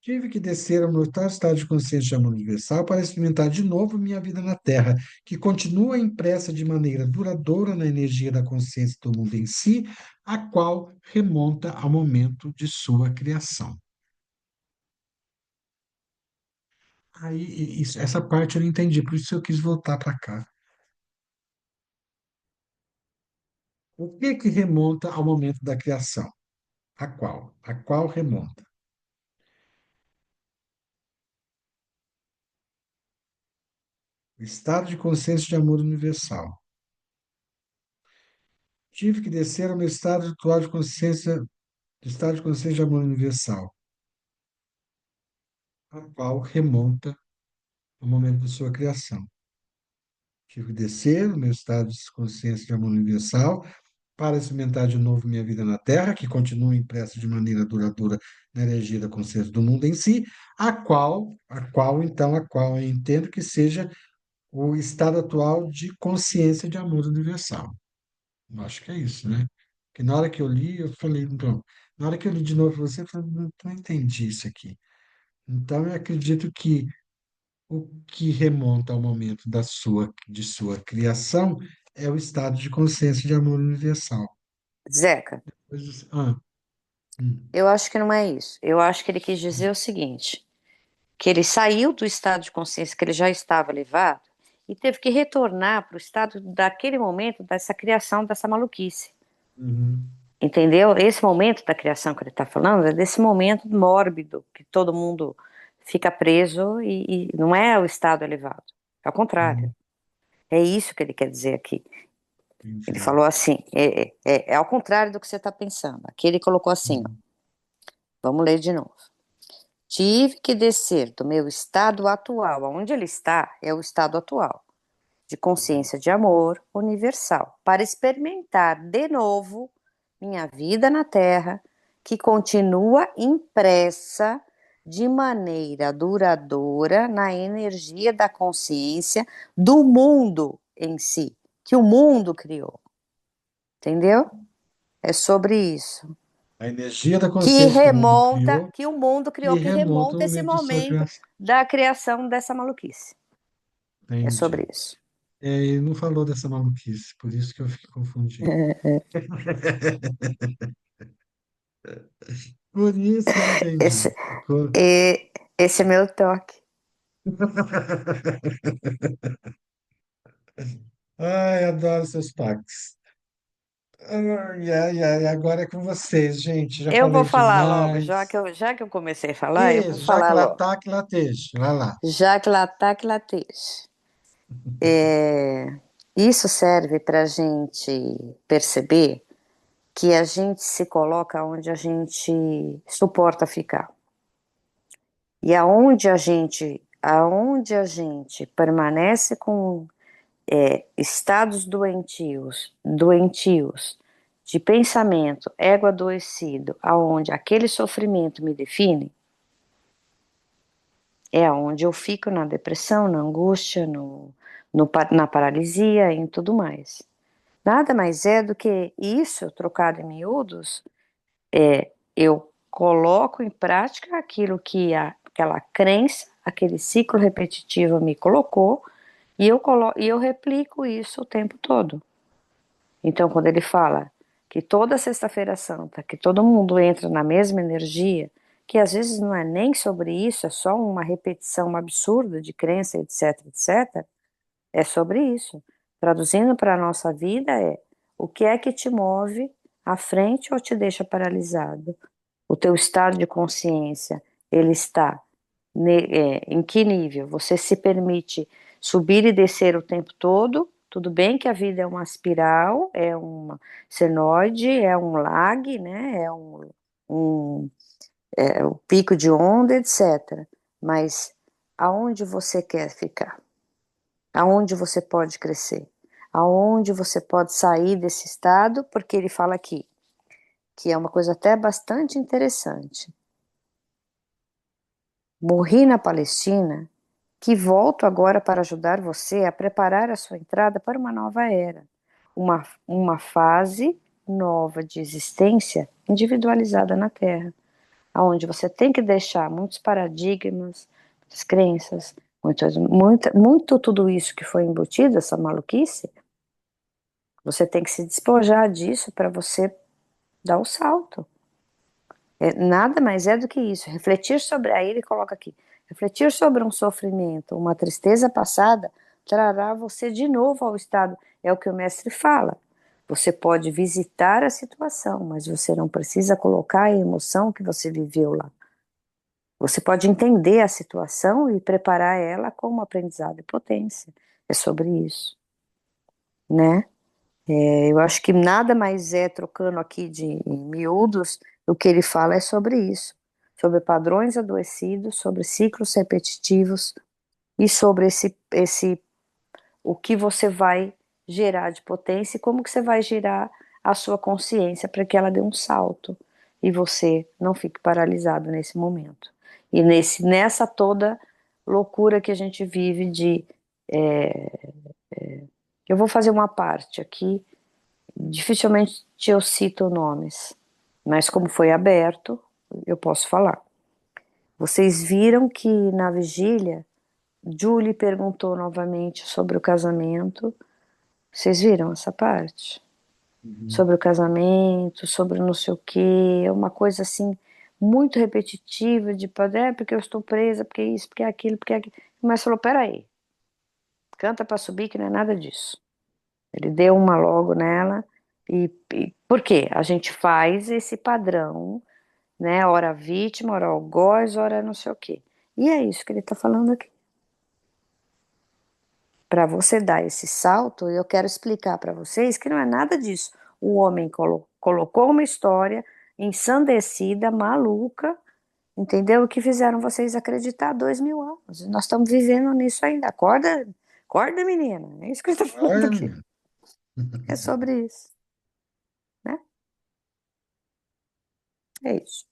Tive que descer ao meu tal estado de consciência de amor universal para experimentar de novo minha vida na Terra, que continua impressa de maneira duradoura na energia da consciência do mundo em si, a qual remonta ao momento de sua criação. Aí, essa parte eu não entendi, por isso eu quis voltar para cá. O que remonta ao momento da criação? A qual? A qual remonta? O estado de consciência de amor universal. Tive que descer ao meu estado atual de consciência de amor universal, a qual remonta ao momento de sua criação. Tive que descer ao meu estado de consciência de amor universal, para cimentar de novo minha vida na Terra, que continua impressa de maneira duradoura na energia da consciência do mundo em si, a qual eu entendo que seja o estado atual de consciência de amor universal. Eu acho que é isso, né? Que na hora que eu li, eu falei, pronto. Na hora que eu li de novo para você, eu falei, não entendi isso aqui. Então, eu acredito que o que remonta ao momento de sua criação é o estado de consciência de amor universal. Zeca, Hum, eu acho que não é isso. Eu acho que ele quis dizer o seguinte, que ele saiu do estado de consciência que ele já estava elevado e teve que retornar para o estado daquele momento, dessa criação, dessa maluquice. uhum, Entendeu? Esse momento da criação que ele está falando é desse momento mórbido, que todo mundo fica preso e não é o estado elevado. É o contrário. uhum, É isso que ele quer dizer aqui. Ele entendi. falou assim, é ao contrário do que você está pensando. Aqui ele colocou assim, ó, Uhum, vamos ler de novo. Tive que descer do meu estado atual, onde ele está, é o estado atual, de consciência de amor universal, para experimentar de novo minha vida na Terra, que continua impressa de maneira duradoura na energia da consciência do mundo em si, que o mundo criou. Entendeu? É sobre isso. a energia da Que consciência que o mundo remonta, criou, que o mundo que criou, que remonta ao remonta esse momento de sua momento criação. da criação dessa maluquice. É Entendi. sobre isso. Ele não falou dessa maluquice, por isso que eu fiquei confundido. Por isso que eu não entendi. Esse, esse é meu toque. Ai, adoro seus pactos. Ai, ai, ai, agora é com vocês, gente. Já Eu vou falei falar logo, já demais. que eu comecei a falar, eu vou Isso, já que falar lá logo. tá, que lá esteja. Vai lá. Já que lá tá, que lá esteja. Isso serve para a gente perceber que a gente se coloca onde a gente suporta ficar. E aonde a gente permanece com estados doentios de pensamento, ego adoecido, aonde aquele sofrimento me define, é aonde eu fico na depressão, na angústia, na paralisia e em tudo mais. Nada mais é do que isso, trocado em miúdos, eu coloco em prática aquilo que aquela crença, aquele ciclo repetitivo me colocou, e eu replico isso o tempo todo. Então, quando ele fala que toda Sexta-feira Santa, que todo mundo entra na mesma energia, que às vezes não é nem sobre isso, é só uma repetição absurda de crença, etc, etc, é sobre isso. Traduzindo para a nossa vida o que é que te move à frente ou te deixa paralisado? O teu estado de consciência, ele está em que nível? Você se permite subir e descer o tempo todo? Tudo bem que a vida é uma espiral, é uma senoide, é um lag, né? Um, o pico de onda, etc. Mas aonde você quer ficar? Aonde você pode crescer? Aonde você pode sair desse estado? Porque ele fala aqui, que é uma coisa até bastante interessante. Morri na Palestina, que volto agora para ajudar você a preparar a sua entrada para uma nova era, uma fase nova de existência individualizada na Terra, onde você tem que deixar muitos paradigmas, muitas crenças, muito tudo isso que foi embutido, essa maluquice, você tem que se despojar disso para você dar o salto. Nada mais é do que isso. Refletir sobre, aí ele coloca aqui, refletir sobre um sofrimento, uma tristeza passada, trará você de novo ao estado. É o que o mestre fala. Você pode visitar a situação, mas você não precisa colocar a emoção que você viveu lá. Você pode entender a situação e preparar ela como aprendizado e potência. É sobre isso, né? Eu acho que nada mais trocando aqui em miúdos, o que ele fala é sobre isso, sobre padrões adoecidos, sobre ciclos repetitivos e sobre o que você vai gerar de potência e como que você vai gerar a sua consciência para que ela dê um salto e você não fique paralisado nesse momento. E nessa toda loucura que a gente vive de. Eu vou fazer uma parte aqui, dificilmente eu cito nomes, mas como foi aberto, eu posso falar. Vocês viram que na vigília, Julie perguntou novamente sobre o casamento. Vocês viram essa parte? Sobre o casamento, sobre não sei o quê, uma coisa assim, muito repetitiva, de porque eu estou presa, porque isso, porque aquilo, porque aquilo. Mas falou, peraí, canta para subir que não é nada disso. Ele deu uma logo nela, e por quê? A gente faz esse padrão, né? Ora vítima, ora algoz, ora não sei o quê. E é isso que ele está falando aqui. Para você dar esse salto, eu quero explicar para vocês que não é nada disso. O homem colocou uma história ensandecida, maluca, entendeu? O que fizeram vocês acreditar 2000 anos. Nós estamos vivendo nisso ainda. Acorda, acorda, menina. É isso que ele está falando Olha, aqui. menino. É sobre isso, né? É isso.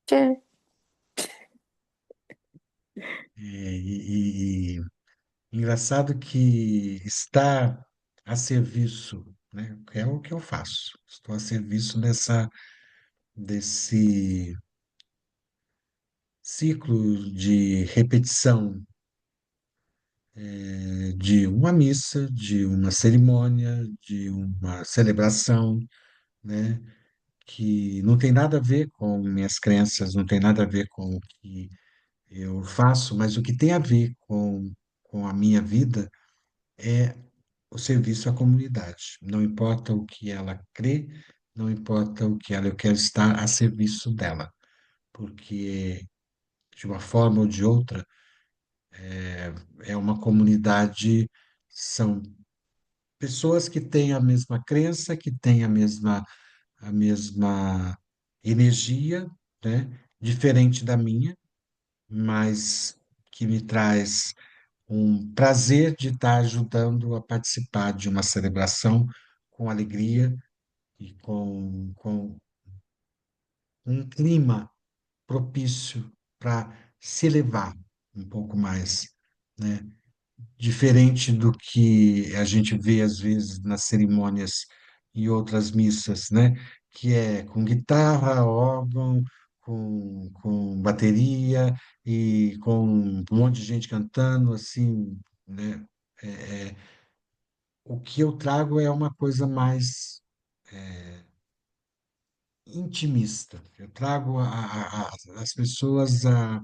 Tchê. E engraçado que estar a serviço, né? É o que eu faço. Estou a serviço desse ciclo de repetição de uma missa, de uma cerimônia, de uma celebração, né? Que não tem nada a ver com minhas crenças, não tem nada a ver com o que eu faço, mas o que tem a ver com a minha vida é o serviço à comunidade. Não importa o que ela crê, não importa o que ela, eu quero estar a serviço dela, porque de uma forma ou de outra é uma comunidade, são pessoas que têm a mesma crença, que têm a mesma energia, né? Diferente da minha, mas que me traz um prazer de estar ajudando a participar de uma celebração com alegria e com um clima propício para se elevar um pouco mais, né? Diferente do que a gente vê às vezes nas cerimônias e outras missas, né? Que é com guitarra, órgão, com bateria e com um monte de gente cantando, assim, né? É, é, o que eu trago é uma coisa mais intimista. Eu trago as pessoas a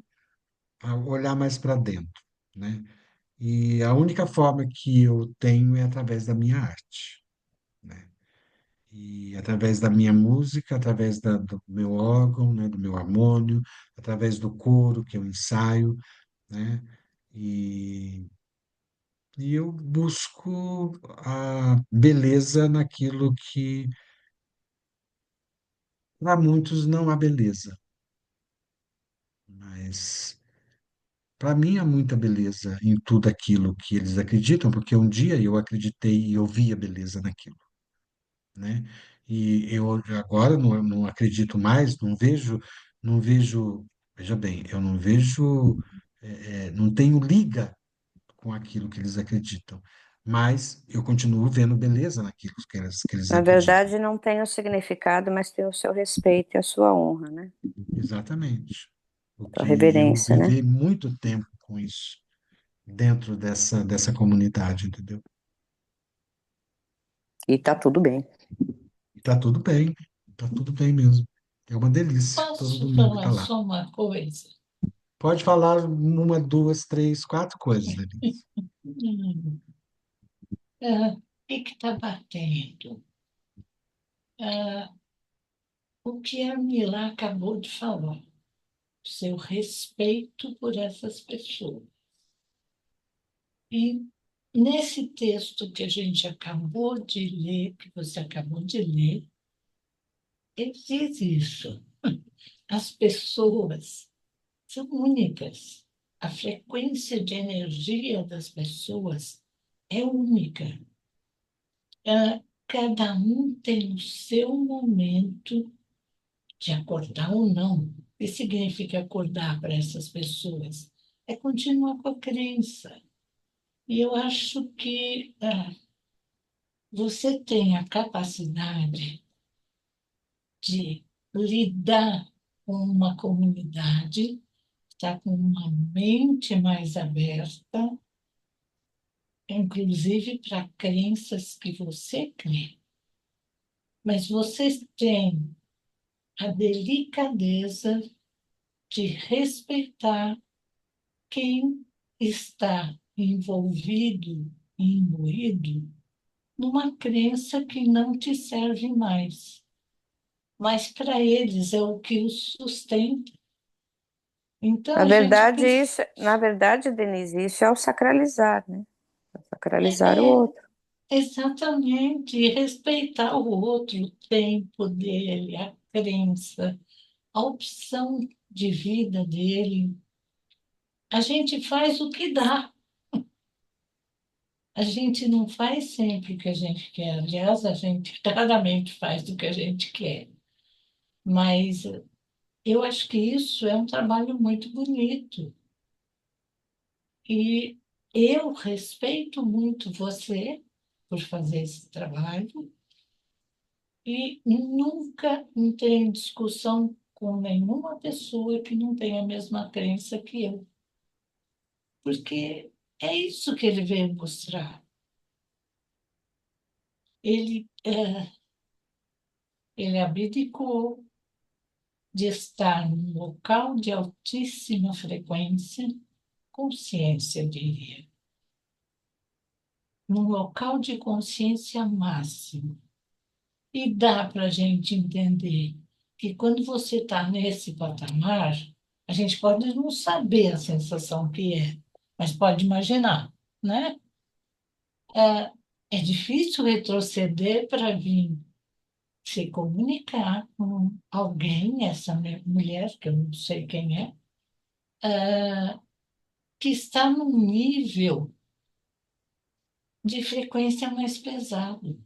olhar mais para dentro, né? E a única forma que eu tenho é através da minha arte, né? E através da minha música, através do meu órgão, né? Do meu harmônio, através do coro que eu ensaio, né? E, e eu busco a beleza naquilo que para muitos não há beleza, mas para mim há muita beleza em tudo aquilo que eles acreditam, porque um dia eu acreditei e eu via beleza naquilo, né? E eu agora não acredito mais, não vejo, veja bem, eu não vejo, não tenho liga com aquilo que eles acreditam, mas eu continuo vendo beleza naquilo que eles Na acreditam. verdade, não tem o significado, mas tem o seu respeito e a sua honra, né? Exatamente. A Porque eu reverência, né? vivi muito tempo com isso dentro dessa comunidade, entendeu? E tá tudo bem. E tá tudo bem mesmo. É uma delícia todo Posso domingo estar falar lá. só uma coisa? Pode falar uma, duas, três, quatro coisas, Denise. Hum, o que está batendo? Ah, o que a Mila acabou de falar, seu respeito por essas pessoas. E nesse texto que a gente acabou de ler, que você acabou de ler, ele diz isso. As pessoas são únicas. A frequência de energia das pessoas é única. cada um tem o seu momento de acordar ou não. O que significa acordar para essas pessoas? É continuar com a crença. E eu acho que você tem a capacidade de lidar com uma comunidade, está com uma mente mais aberta, inclusive para crenças que você crê. Mas você tem a delicadeza de respeitar quem está envolvido, imbuído, numa crença que não te serve mais. Mas para eles é o que os sustenta. Então Na a gente verdade, precisa. na verdade, Denise, isso é o sacralizar, né? Sacralizar o outro. Exatamente, e respeitar o outro, o tempo dele, a crença, a opção de vida dele. A gente faz o que dá. A gente não faz sempre o que a gente quer. Aliás, a gente raramente faz o que a gente quer. Mas eu acho que isso é um trabalho muito bonito. E eu respeito muito você por fazer esse trabalho e nunca entrei em discussão com nenhuma pessoa que não tenha a mesma crença que eu. Porque é isso que ele veio mostrar. Ele, ele abdicou de estar num local de altíssima frequência, consciência, eu diria, num local de consciência máxima. E dá para a gente entender que quando você está nesse patamar, a gente pode não saber a sensação que é, mas pode imaginar, né? É difícil retroceder para vir se comunicar com alguém, essa mulher, que eu não sei quem é, que está num nível de frequência mais pesado.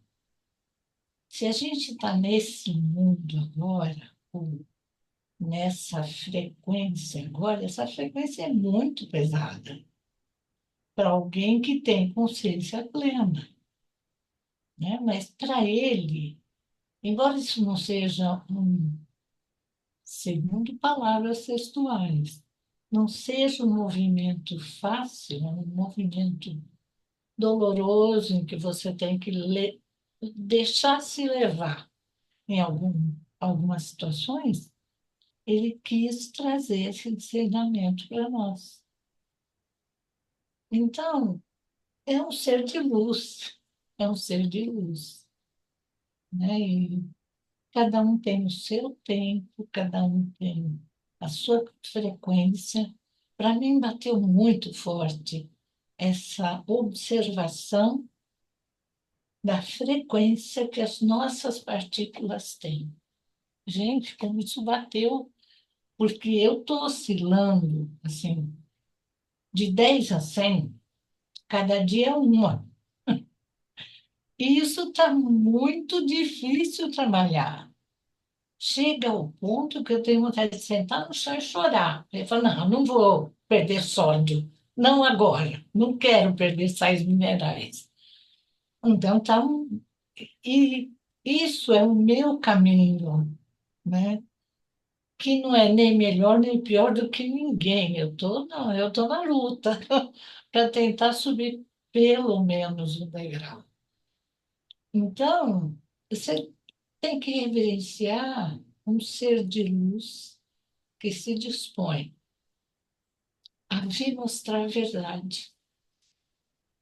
Se a gente está nesse mundo agora, ou nessa frequência agora, essa frequência é muito pesada para alguém que tem consciência plena, né? Mas para ele, embora isso não seja segundo palavras textuais, não seja um movimento fácil, é um movimento doloroso em que você tem que deixar se levar em algumas situações, ele quis trazer esse ensinamento para nós. Então, é um ser de luz, é um ser de luz, né? E cada um tem o seu tempo, cada um tem a sua frequência. Para mim, bateu muito forte essa observação da frequência que as nossas partículas têm. Gente, como isso bateu, porque eu estou oscilando, assim, de 10 a 100, cada dia é uma. E isso está muito difícil trabalhar. Chega ao ponto que eu tenho vontade de sentar no chão e chorar. Eu falo, não, não vou perder sódio. Não agora. Não quero perder sais minerais. Então, e isso é o meu caminho, né? Que não é nem melhor nem pior do que ninguém. Não, eu tô na luta para tentar subir pelo menos um degrau. Então, você tem que reverenciar um ser de luz que se dispõe a vir mostrar a verdade.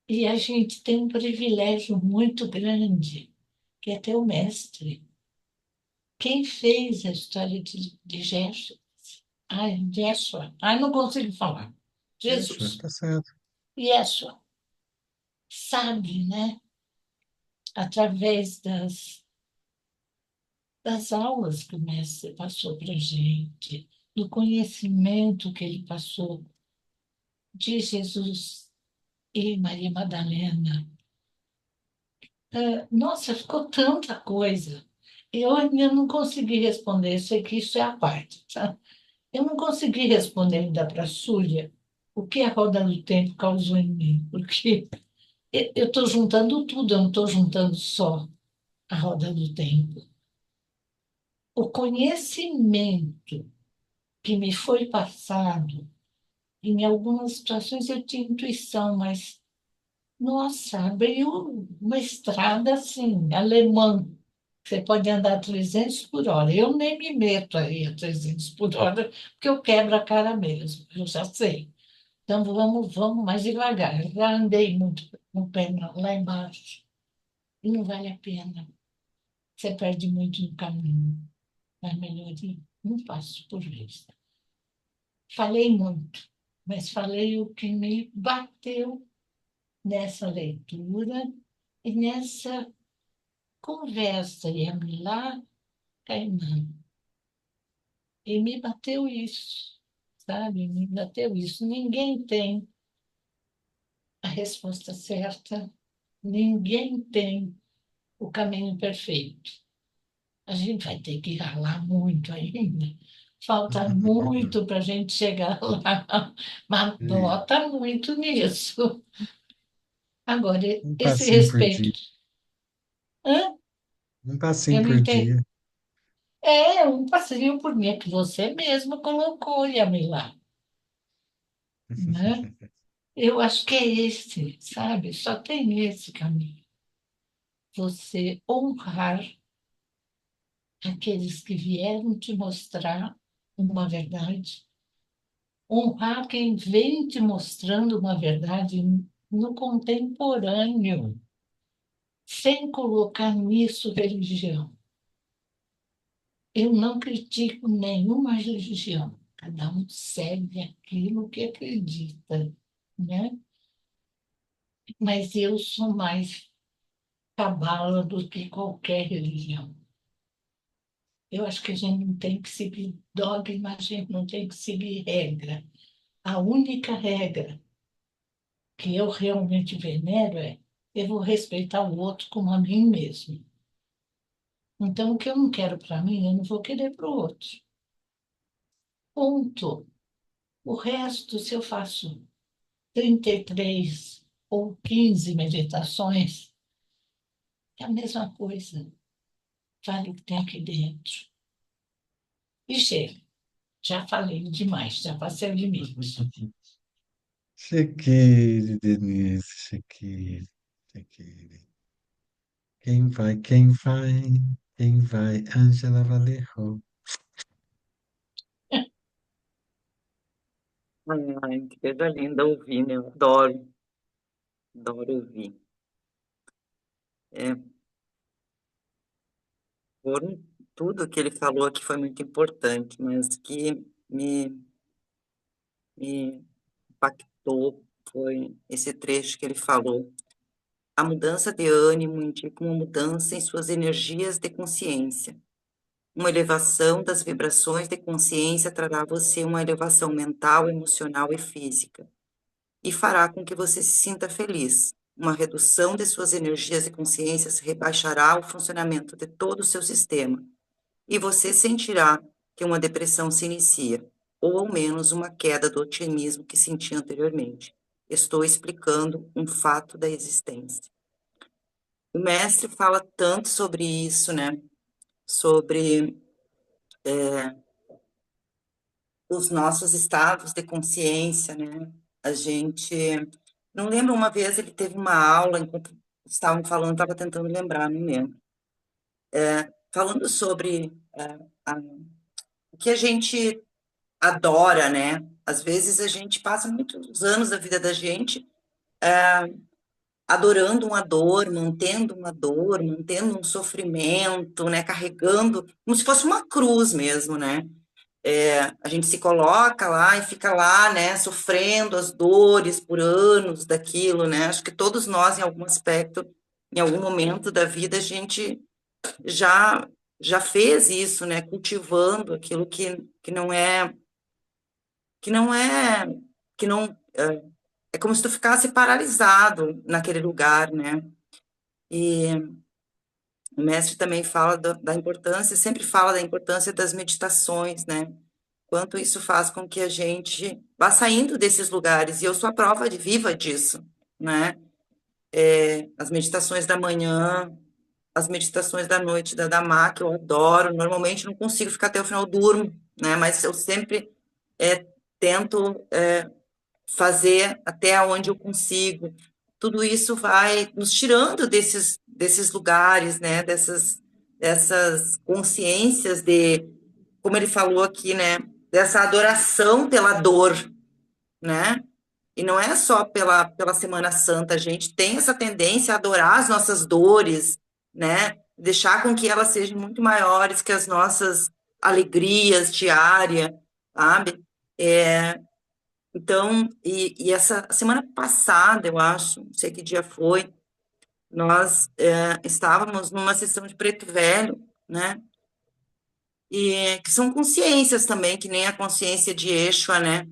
E a gente tem um privilégio muito grande, que é ter o mestre. Quem fez a história de Jéssica? Ai, Yeshua. Ai, não consigo falar. Deixa, Jesus. tá certo. Yeshua. Sabe, né? Através das aulas que o mestre passou para a gente, do conhecimento que ele passou de Jesus e Maria Madalena, Nossa, ficou tanta coisa. Eu ainda não consegui responder, sei que isso é a parte, tá? Eu não consegui responder ainda para a Súlia o que a roda do tempo causou em mim, porque eu estou juntando tudo, eu não estou juntando só a roda do tempo. O conhecimento que me foi passado, em algumas situações eu tinha intuição, mas, nossa, abriu uma estrada assim, alemã. Você pode andar a 300 por hora. Eu nem me meto aí a 300 por hora, porque eu quebro a cara mesmo, eu já sei. Então vamos mais devagar. Eu já andei muito com o pé lá embaixo e não vale a pena. Você perde muito no caminho. É melhor ir um passo por vez. Falei muito, mas falei o que me bateu nessa leitura e nessa conversa. E a lá, Caimã. E me bateu isso, sabe? Me bateu isso. Ninguém tem a resposta certa, ninguém tem o caminho perfeito. A gente vai ter que ralar muito ainda. Falta muito para a gente chegar lá, mas Sim. bota muito nisso. Agora, Um esse passinho por respeito. dia. Hã? Um passinho Eu não por entendi. dia. É um passinho por mim que você mesmo colocou, Yamila, né? Eu acho que é esse, sabe? Só tem esse caminho. Você honrar aqueles que vieram te mostrar uma verdade, honrar quem vem te mostrando uma verdade no contemporâneo, sem colocar nisso religião. Eu não critico nenhuma religião, cada um segue aquilo que acredita, né? Mas eu sou mais cabala do que qualquer religião. Eu acho que a gente não tem que seguir dogma, a gente não tem que seguir regra. A única regra que eu realmente venero é eu vou respeitar o outro como a mim mesmo. Então, o que eu não quero para mim, eu não vou querer para o outro. Ponto. O resto, se eu faço 33 ou 15 meditações, é a mesma coisa. Vale o que tem aqui dentro. E chega. Já falei demais, já passei o limite. Chiquire, Denise, chiquire, chiquire. Quem vai, quem vai, quem vai? Ângela Valerro. Ai, que coisa linda ouvir, né? Eu adoro, adoro ouvir. É, foram, tudo que ele falou aqui foi muito importante, mas que me impactou foi esse trecho que ele falou. A mudança de ânimo indica uma mudança em suas energias de consciência. Uma elevação das vibrações de consciência trará a você uma elevação mental, emocional e física, e fará com que você se sinta feliz. Uma redução de suas energias de consciência rebaixará o funcionamento de todo o seu sistema, e você sentirá que uma depressão se inicia, ou ao menos uma queda do otimismo que sentia anteriormente. Estou explicando um fato da existência. O mestre fala tanto sobre isso, né? Sobre os nossos estados de consciência, né? A gente, não lembro, uma vez ele teve uma aula, enquanto estavam falando, estava tentando lembrar, não lembro, falando sobre o que a gente adora, né? Às vezes a gente passa muitos anos da vida da gente adorando uma dor, mantendo um sofrimento, né? Carregando, como se fosse uma cruz mesmo, né? A gente se coloca lá e fica lá, né, sofrendo as dores por anos daquilo, né? Acho que todos nós, em algum aspecto, em algum momento da vida, a gente já já fez isso, né? Cultivando aquilo que não é que não é que não é como se tu ficasse paralisado naquele lugar, né? E o mestre também fala da importância, sempre fala da importância das meditações, né? Quanto isso faz com que a gente vá saindo desses lugares. E eu sou a prova viva disso, né? As meditações da manhã, as meditações da noite da Dhamma, que eu adoro. Normalmente não consigo ficar até o final, durmo, né? Mas eu sempre tento fazer até onde eu consigo. Tudo isso vai nos tirando desses lugares, né? Dessas consciências de, como ele falou aqui, né? Dessa adoração pela dor, né? E não é só pela Semana Santa, a gente tem essa tendência a adorar as nossas dores, né? Deixar com que elas sejam muito maiores que as nossas alegrias diárias, sabe? Então, e essa semana passada, eu acho, não sei que dia foi, nós estávamos numa sessão de Preto Velho, né? E que são consciências também, que nem a consciência de Eixua, né?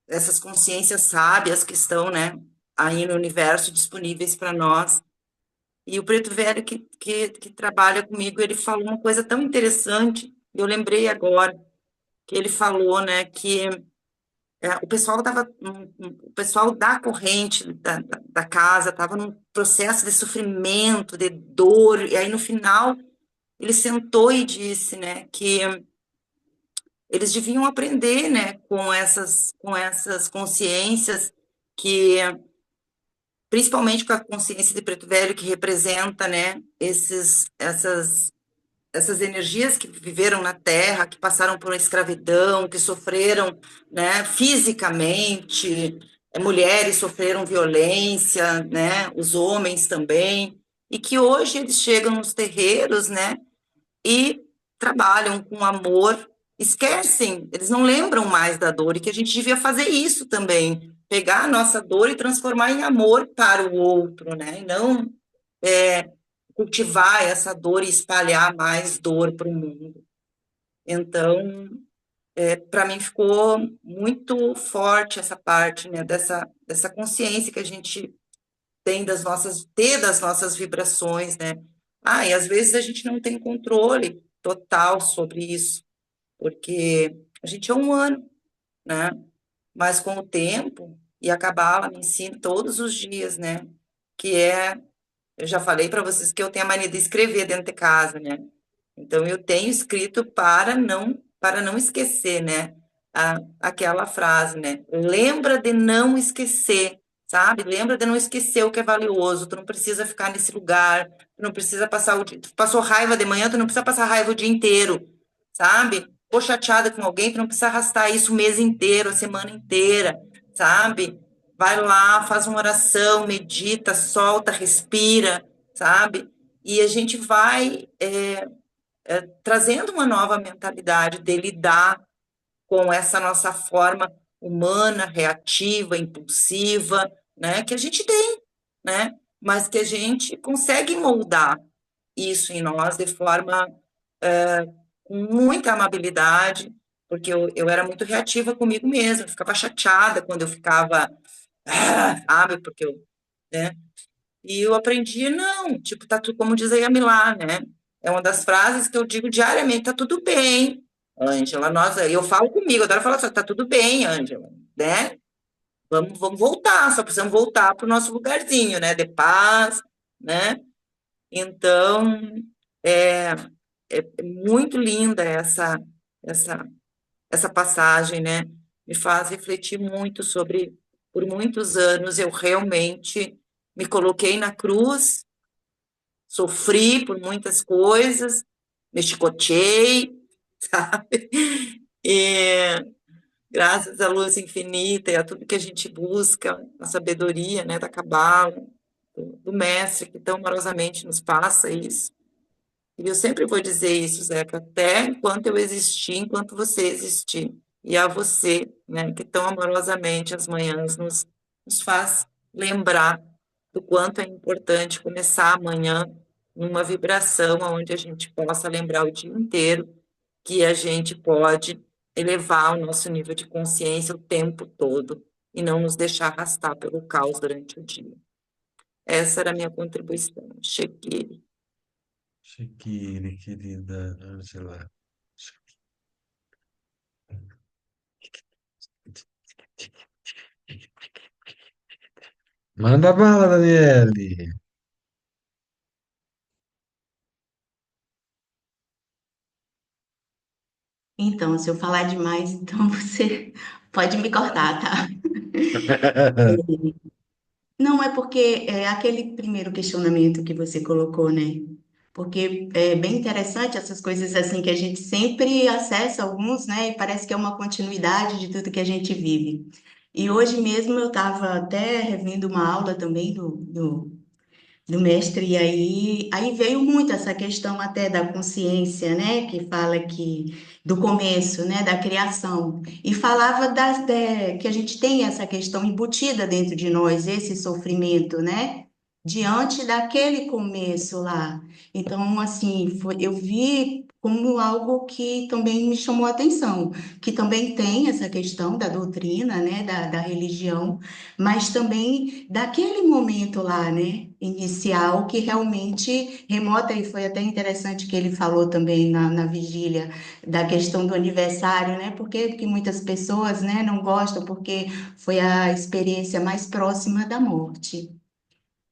Essas consciências sábias que estão, né, aí no universo disponíveis para nós. E o Preto Velho que trabalha comigo, ele falou uma coisa tão interessante, eu lembrei agora, que ele falou, né, que o pessoal da corrente da casa estava num processo de sofrimento, de dor, e aí no final ele sentou e disse, né, que eles deviam aprender, né, com essas consciências que, principalmente com a consciência de Preto Velho, que representa, né, essas energias que viveram na Terra, que passaram por uma escravidão, que sofreram, né, fisicamente, mulheres sofreram violência, né, os homens também, e que hoje eles chegam nos terreiros, né, e trabalham com amor, esquecem, eles não lembram mais da dor, e que a gente devia fazer isso também, pegar a nossa dor e transformar em amor para o outro, né, e não cultivar essa dor e espalhar mais dor para o mundo. Então, para mim ficou muito forte essa parte, né, dessa consciência que a gente tem das nossas vibrações, né? E às vezes a gente não tem controle total sobre isso, porque a gente é humano, né? Mas com o tempo, e a Cabala me ensina todos os dias, né? Eu já falei para vocês que eu tenho a mania de escrever dentro de casa, né? Então eu tenho escrito para não esquecer, né? Aquela frase, né? Lembra de não esquecer, sabe? Lembra de não esquecer o que é valioso. Tu não precisa ficar nesse lugar, tu não precisa passar o dia, tu passou raiva de manhã, tu não precisa passar raiva o dia inteiro, sabe? Ficou chateada com alguém, tu não precisa arrastar isso o mês inteiro, a semana inteira, sabe? Vai lá, faz uma oração, medita, solta, respira, sabe? E a gente vai trazendo uma nova mentalidade de lidar com essa nossa forma humana, reativa, impulsiva, né, que a gente tem, né, mas que a gente consegue moldar isso em nós de forma com muita amabilidade, porque eu era muito reativa comigo mesma, eu ficava chateada quando eu ficava, sabe, porque né, e eu aprendi, não, tipo, tá tudo, como diz a Yamilá, né? É uma das frases que eu digo diariamente, tá tudo bem, Ângela. Nossa, eu falo comigo, eu adoro falar assim, tá tudo bem, Ângela, né? Vamos voltar, só precisamos voltar para o nosso lugarzinho, né? De paz, né? Então, é, é muito linda essa, essa passagem, né? Me faz refletir muito sobre, por muitos anos, eu realmente me coloquei na cruz, sofri por muitas coisas, me chicoteei, sabe? E graças à luz infinita e a tudo que a gente busca, a sabedoria, né, da Cabala, do mestre que tão amorosamente nos passa isso. E eu sempre vou dizer isso, Zeca, até enquanto eu existir, enquanto você existir. E a você, né, que tão amorosamente as manhãs nos faz lembrar do quanto é importante começar amanhã numa vibração onde a gente possa lembrar o dia inteiro que a gente pode elevar o nosso nível de consciência o tempo todo e não nos deixar arrastar pelo caos durante o dia. Essa era a minha contribuição. Cheguei. Shakira, querida Angela. Manda bala, Daniele. Então, se eu falar demais, então você pode me cortar, tá? Não, é porque é aquele primeiro questionamento que você colocou, né? Porque é bem interessante essas coisas assim que a gente sempre acessa alguns, né? E parece que é uma continuidade de tudo que a gente vive. E hoje mesmo eu estava até revendo uma aula também do mestre, e aí veio muito essa questão até da consciência, né, que fala que do começo, né, da criação, e falava que a gente tem essa questão embutida dentro de nós, esse sofrimento, né, diante daquele começo lá. Então, assim, eu vi como algo que também me chamou a atenção, que também tem essa questão da doutrina, né, da religião, mas também daquele momento lá, né, inicial, que realmente remota, e foi até interessante que ele falou também na vigília, da questão do aniversário, né, porque muitas pessoas, né, não gostam, porque foi a experiência mais próxima da morte.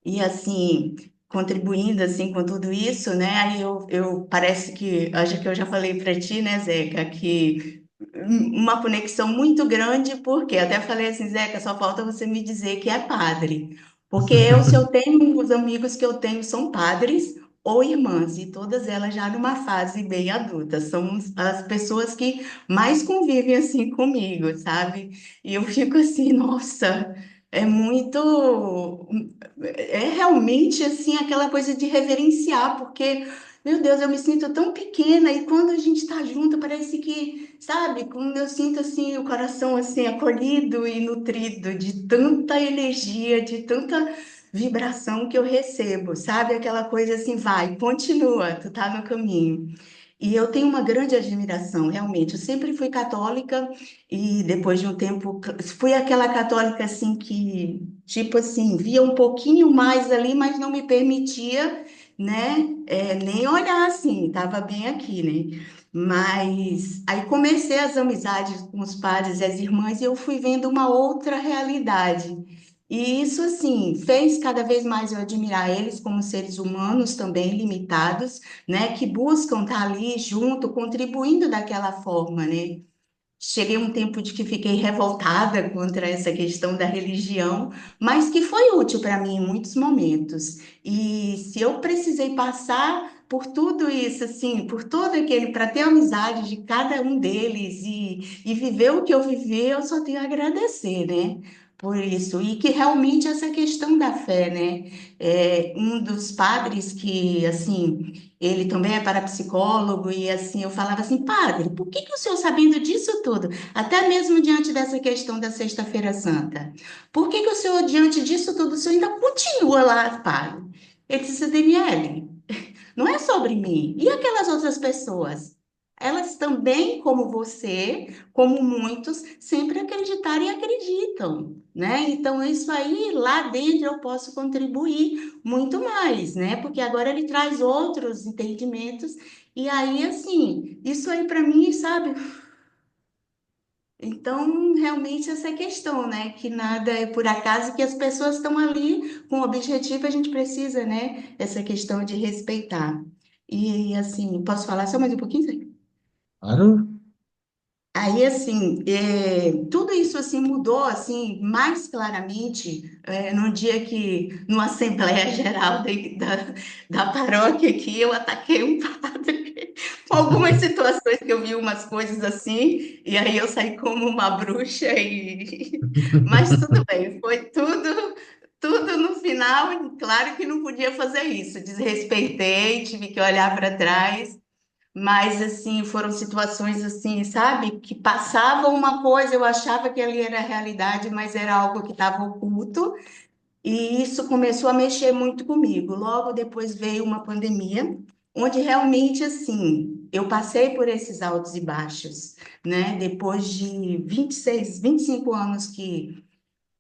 E assim, contribuindo assim com tudo isso, né? Aí eu parece que, acho que eu já falei para ti, né, Zeca, que uma conexão muito grande, porque até falei assim, Zeca, só falta você me dizer que é padre. Porque se eu tenho, os amigos que eu tenho são padres ou irmãs, e todas elas já numa fase bem adulta, são as pessoas que mais convivem assim comigo, sabe? E eu fico assim, nossa, é muito. É realmente assim aquela coisa de reverenciar, porque, meu Deus, eu me sinto tão pequena e quando a gente está junto, parece que, sabe, quando eu sinto assim o coração assim acolhido e nutrido de tanta energia, de tanta vibração que eu recebo, sabe? Aquela coisa assim, vai, continua, tu tá no caminho. E eu tenho uma grande admiração, realmente. Eu sempre fui católica e depois de um tempo fui aquela católica assim que, tipo assim, via um pouquinho mais ali, mas não me permitia, né, nem olhar assim, estava bem aqui, né? Mas aí comecei as amizades com os padres e as irmãs e eu fui vendo uma outra realidade. E isso, assim, fez cada vez mais eu admirar eles como seres humanos também limitados, né, que buscam estar ali junto, contribuindo daquela forma, né? Cheguei um tempo de que fiquei revoltada contra essa questão da religião, mas que foi útil para mim em muitos momentos. E se eu precisei passar por tudo isso, assim, por todo aquele, para ter amizade de cada um deles e viver o que eu vivi, eu só tenho a agradecer, né? Por isso, e que realmente essa questão da fé, né? Um dos padres que, assim, ele também é parapsicólogo e assim, eu falava assim, padre, por que que o senhor sabendo disso tudo, até mesmo diante dessa questão da Sexta-feira Santa, por que que o senhor, diante disso tudo, o senhor ainda continua lá, padre? Ele disse, Daniele, não é sobre mim. E aquelas outras pessoas? Elas também, como você, como muitos, sempre acreditaram e acreditam, né? Então, isso aí, lá dentro, eu posso contribuir muito mais, né? Porque agora ele traz outros entendimentos. E aí, assim, isso aí para mim, sabe? Então, realmente, essa é a questão, né? Que nada é por acaso, que as pessoas estão ali com o objetivo, a gente precisa, né? Essa questão de respeitar. E, assim, posso falar só mais um pouquinho, Zé? Claro. Aí, assim, tudo isso, assim, mudou, assim, mais claramente, no dia que, numa Assembleia Geral da paróquia aqui, eu ataquei um padre com algumas situações que eu vi umas coisas assim, e aí eu saí como uma bruxa, mas tudo bem, foi tudo no final, claro que não podia fazer isso, desrespeitei, tive que olhar para trás, mas, assim, foram situações, assim, sabe? Que passavam uma coisa, eu achava que ali era a realidade, mas era algo que estava oculto. E isso começou a mexer muito comigo. Logo depois veio uma pandemia, onde realmente, assim, eu passei por esses altos e baixos, né? Depois de 26, 25 anos que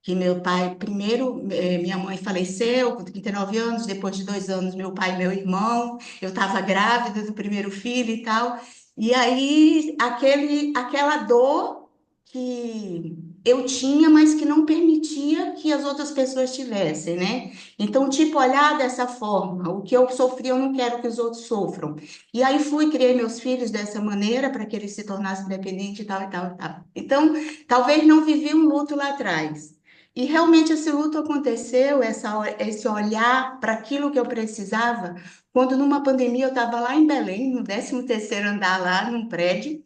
que meu pai, primeiro, minha mãe faleceu com 39 anos, depois de 2 anos, meu pai e meu irmão, eu estava grávida do primeiro filho e tal, e aí aquela dor que eu tinha, mas que não permitia que as outras pessoas tivessem, né? Então, tipo, olhar dessa forma, o que eu sofri, eu não quero que os outros sofram. E aí fui, criei meus filhos dessa maneira, para que eles se tornassem independentes e tal, e tal, e tal. Então, talvez não vivi um luto lá atrás. E realmente esse luto aconteceu, esse olhar para aquilo que eu precisava, quando numa pandemia eu estava lá em Belém, no 13º andar lá, num prédio,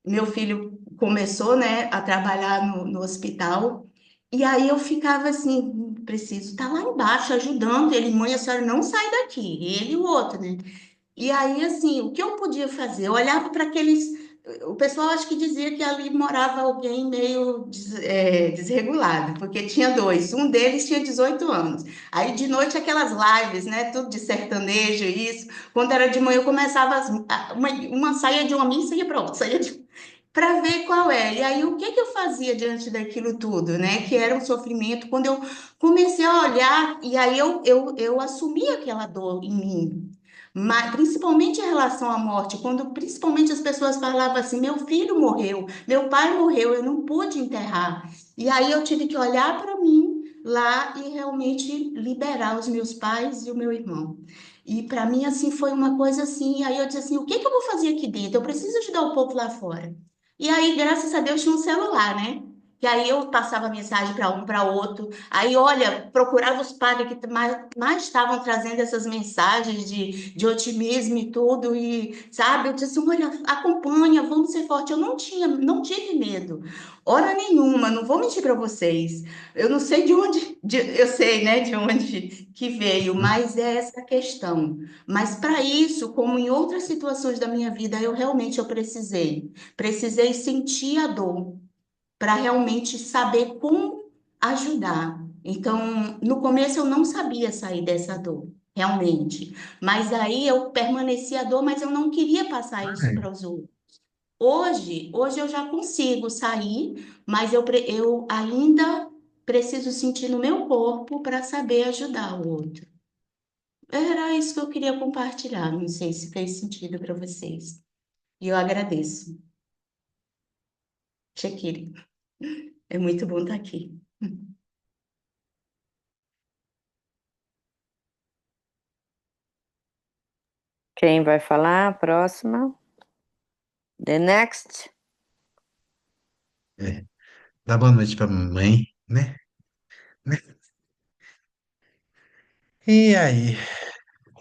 meu filho começou, né, a trabalhar no hospital, e aí eu ficava assim, preciso estar lá embaixo ajudando ele, mãe, a senhora não sai daqui, ele e o outro, né? E aí, assim, o que eu podia fazer? Eu olhava para aqueles. O pessoal acho que dizia que ali morava alguém meio desregulado, porque tinha dois. Um deles tinha 18 anos. Aí de noite aquelas lives, né? Tudo de sertanejo, isso. Quando era de manhã eu começava, uma saía de uma missa e saía para outra, saía de para ver qual é. E aí, o que que eu fazia diante daquilo tudo, né? Que era um sofrimento. Quando eu comecei a olhar, e aí eu assumi aquela dor em mim. Mas, principalmente em relação à morte, quando principalmente as pessoas falavam assim: meu filho morreu, meu pai morreu, eu não pude enterrar. E aí eu tive que olhar para mim lá e realmente liberar os meus pais e o meu irmão. E para mim, assim, foi uma coisa assim. Aí eu disse assim: o que que eu vou fazer aqui dentro? Eu preciso ajudar o povo lá fora. E aí, graças a Deus, tinha um celular, né? E aí eu passava mensagem para um, para outro. Aí, olha, procurava os padres que mais estavam trazendo essas mensagens de otimismo e tudo. E, sabe, eu disse assim, olha, acompanha, vamos ser fortes. Eu não tive medo. Hora nenhuma, não vou mentir para vocês. Eu não sei de onde, eu sei, né, de onde que veio, mas é essa a questão. Mas para isso, como em outras situações da minha vida, eu precisei sentir a dor para realmente saber como ajudar. Então, no começo eu não sabia sair dessa dor, realmente. Mas aí eu permanecia a dor, mas eu não queria passar isso Ai, para os outros. Hoje eu já consigo sair, mas eu ainda preciso sentir no meu corpo para saber ajudar o outro. Era isso que eu queria compartilhar. Não sei se fez sentido para vocês. E eu agradeço. Shakira, é muito bom estar aqui. Quem vai falar? A próxima. The next. é. Dá boa noite para mamãe, né? Né? E aí?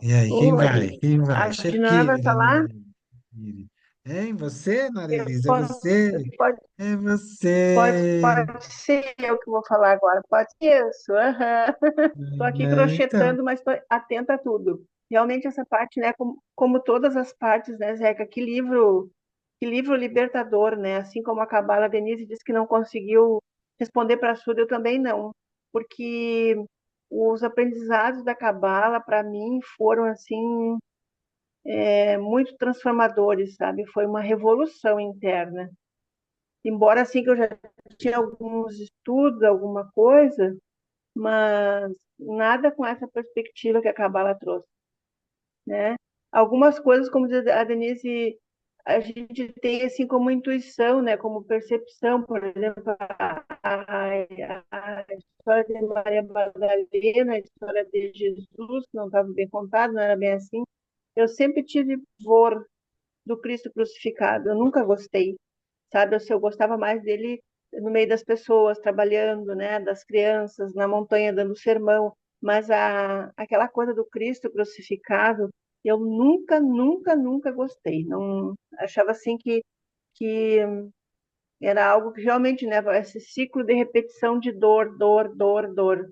E aí, quem vai? Oi, Quem vai? a Dinah vai Shakira, falar? Narelise. É você, Eu Narelise? É posso, você? pode, É pode, você. pode ser eu que vou falar agora. Pode ser isso. Aham. Estou aqui É, então. crochetando, mas estou atenta a tudo. Realmente essa parte, né, como todas as partes, né, Zeca, que livro libertador, né? Assim como a Cabala, a Denise disse que não conseguiu responder para a Suda, eu também não, porque os aprendizados da Cabala, para mim, foram assim muito transformadores, sabe? Foi uma revolução interna. Embora assim que eu já tinha alguns estudos, alguma coisa, mas nada com essa perspectiva que a Cabala trouxe, né? Algumas coisas, como diz a Denise, a gente tem assim como intuição, né? Como percepção, por exemplo, a história de Maria Madalena, a história de Jesus, não estava bem contado, não era bem assim. Eu sempre tive pavor do Cristo crucificado. Eu nunca gostei, sabe? Eu gostava mais dele no meio das pessoas, trabalhando, né? Das crianças, na montanha, dando sermão. Mas aquela coisa do Cristo crucificado, eu nunca, nunca, nunca gostei. Não achava assim que era algo que realmente, né? Esse ciclo de repetição de dor, dor, dor, dor.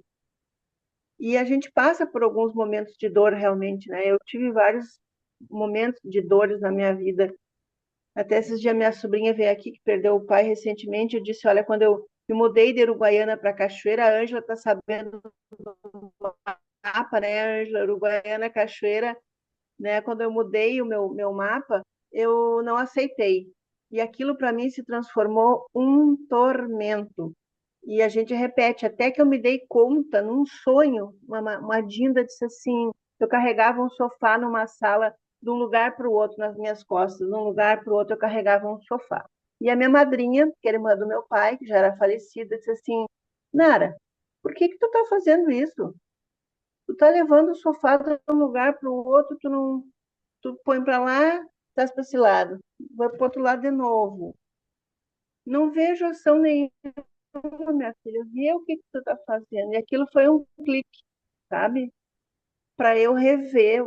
E a gente passa por alguns momentos de dor realmente, né? Eu tive vários momentos de dores na minha vida. Até esses dias minha sobrinha veio aqui, que perdeu o pai recentemente, eu disse, olha, quando eu me mudei de Uruguaiana para Cachoeira, a Ângela está sabendo do mapa, né, Ângela? Uruguaiana, Cachoeira, né? Quando eu mudei o meu mapa, eu não aceitei. E aquilo para mim se transformou um tormento. E a gente repete, até que eu me dei conta, num sonho, uma Dinda disse assim, eu carregava um sofá numa sala, de um lugar para o outro, nas minhas costas, de um lugar para o outro eu carregava um sofá. E a minha madrinha, que era irmã do meu pai, que já era falecida, disse assim, Nara, por que que tu tá fazendo isso? Tu tá levando o sofá de um lugar para o outro, tu não, tu põe para lá, estás para esse lado, vai para o outro lado de novo. Não vejo ação nenhuma, minha filha, vê o que que tu tá fazendo. E aquilo foi um clique, sabe? Para eu rever